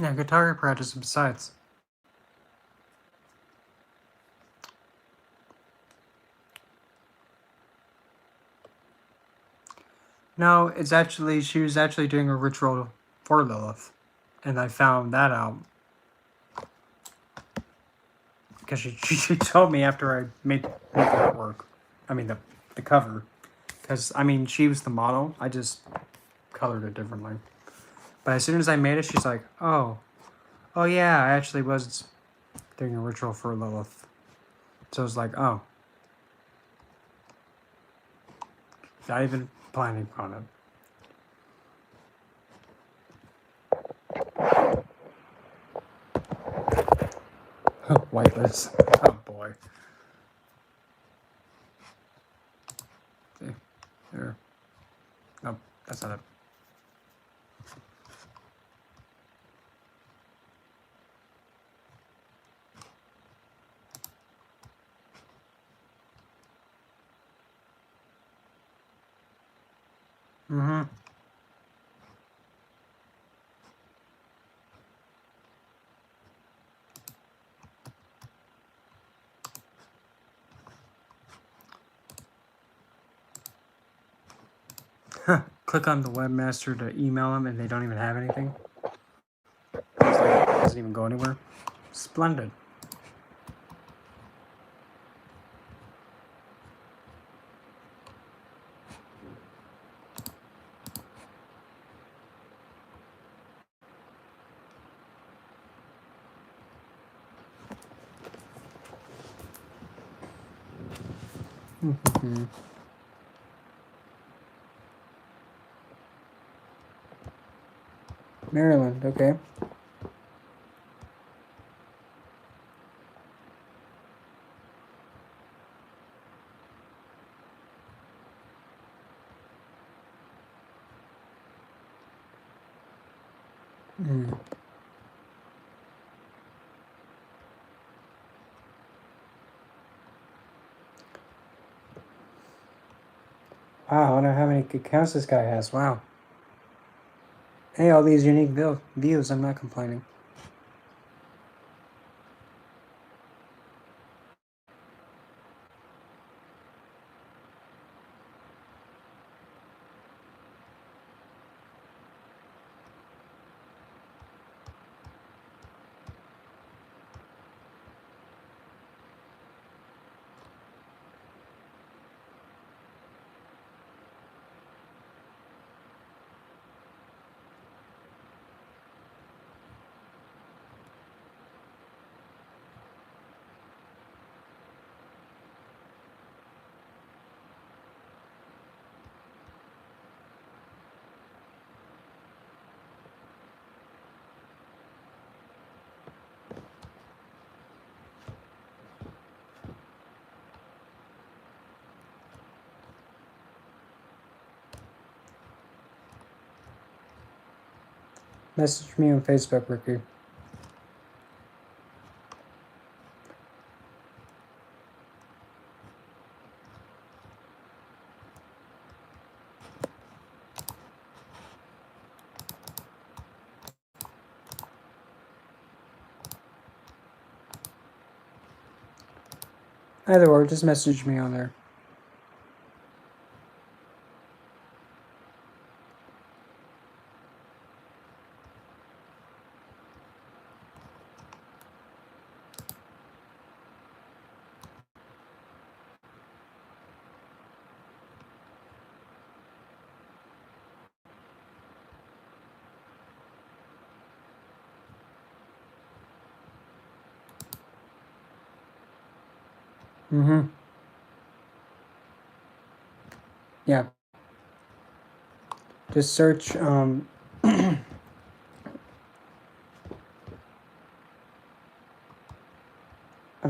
Yeah, guitar practice besides. No, it's actually, she was actually doing a ritual for Lilith. And I found that out. Because she told me after I made the artwork. I mean, the cover. Because, I mean, she was the model. I just colored it differently. But as soon as I made it, she's like, oh yeah, I actually was doing a ritual for Lilith. So I was like, oh. Not even planning on it. Whitelist. Oh boy. See. Here. Nope, that's not it. Click on the webmaster to email them and they don't even have anything. It's like, it doesn't even go anywhere. Splendid. Maryland, okay. Wow, I wonder how many accounts this guy has. Wow. Hey, all these unique views. I'm not complaining. Message me on Facebook, Ricky. Either or, just message me on there. Mm-hmm. Yeah. Just search, I'm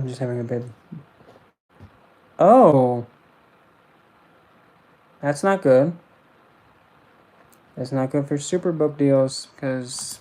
just having a bit. Oh. That's not good. That's not good for Superbook deals, because...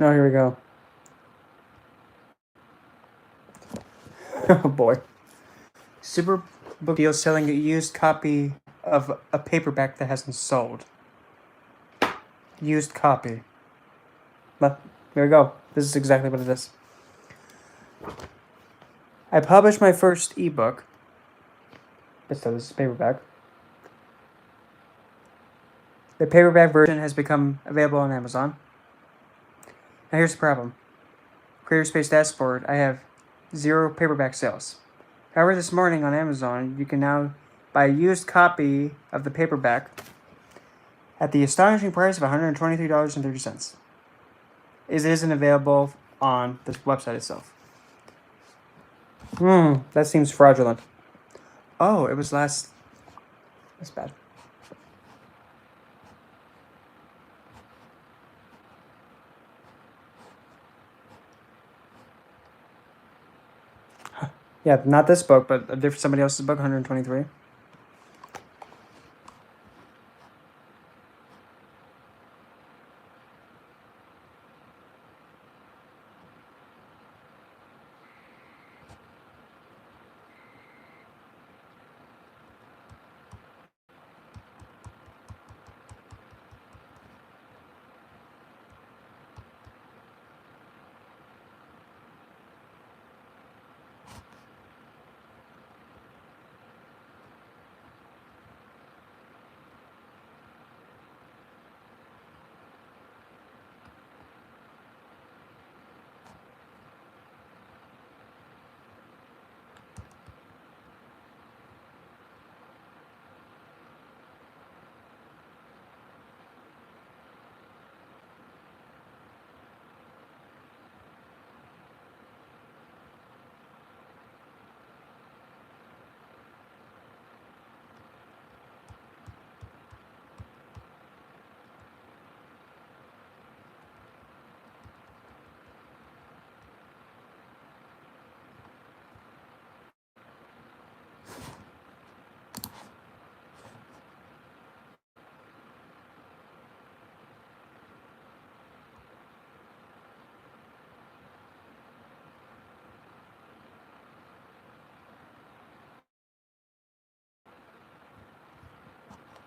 Oh, here we go. Oh, boy. Superbook deal selling a used copy of a paperback that hasn't sold. Used copy. But here we go. This is exactly what it is. I published my first ebook. But still, this is paperback. The paperback version has become available on Amazon. Now here's the problem. Creator Space Dashboard, I have 0 paperback sales. However, this morning on Amazon, you can now buy a used copy of the paperback at the astonishing price of $123.30. It isn't available on the website itself. That seems fraudulent. Oh, it was last... That's bad. Yeah, not this book, but somebody else's book, 123.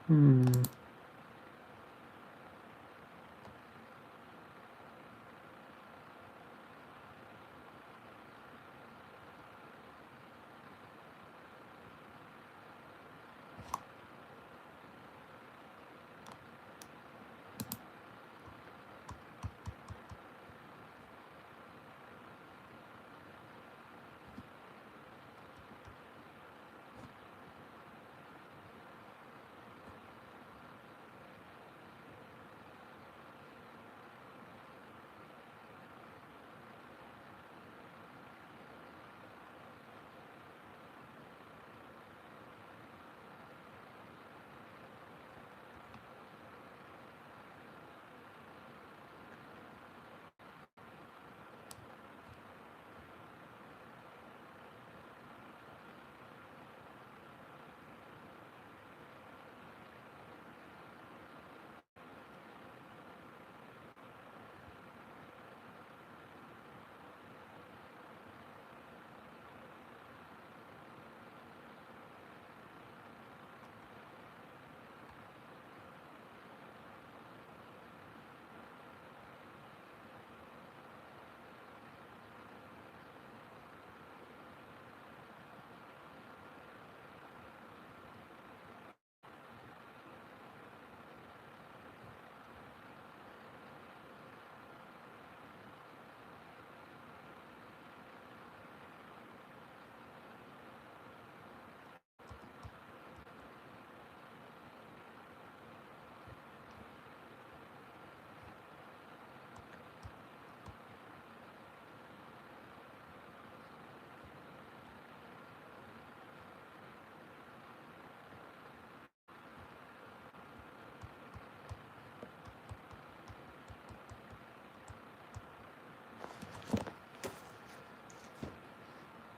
Hmm.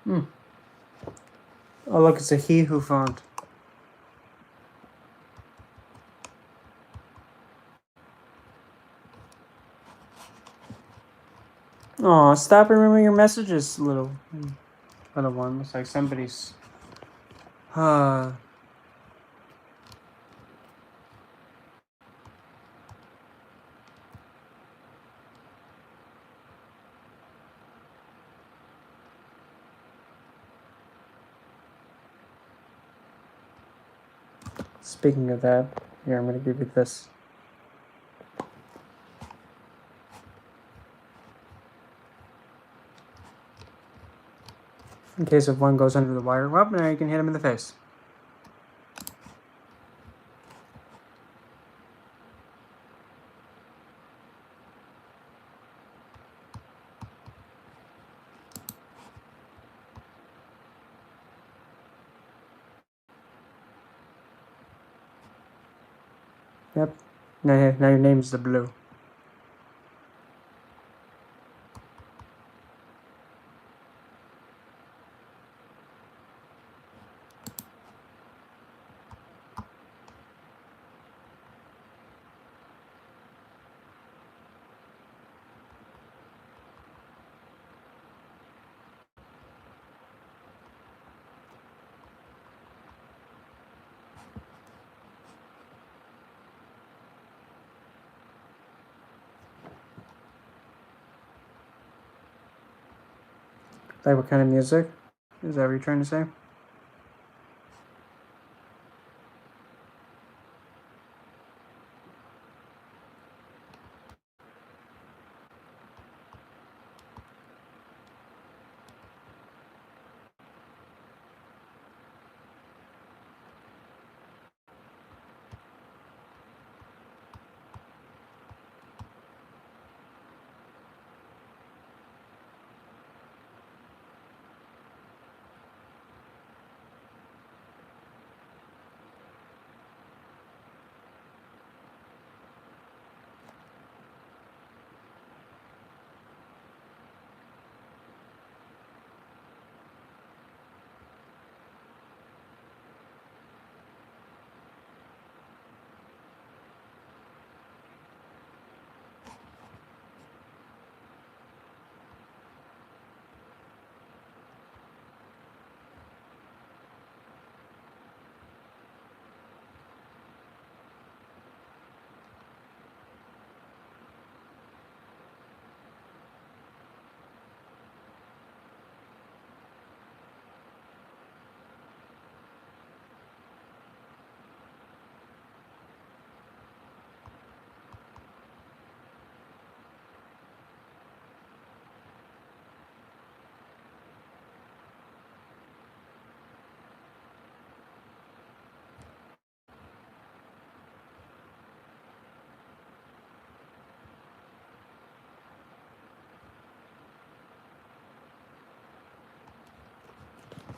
Hmm. Oh, look, it's a he who phoned. Oh, stop remembering your messages, little one. Looks like somebody's. Speaking of that, here, I'm going to give you this. In case if one goes under the wire, well, now you can hit him in the face. Yep. Now your name's the Blue. Like what kind of music? Is that what you're trying to say?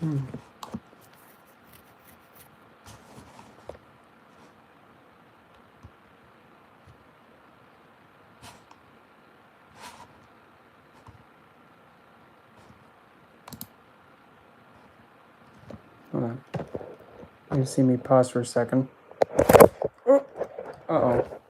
Hold on. You see me pause for a second. Uh-oh.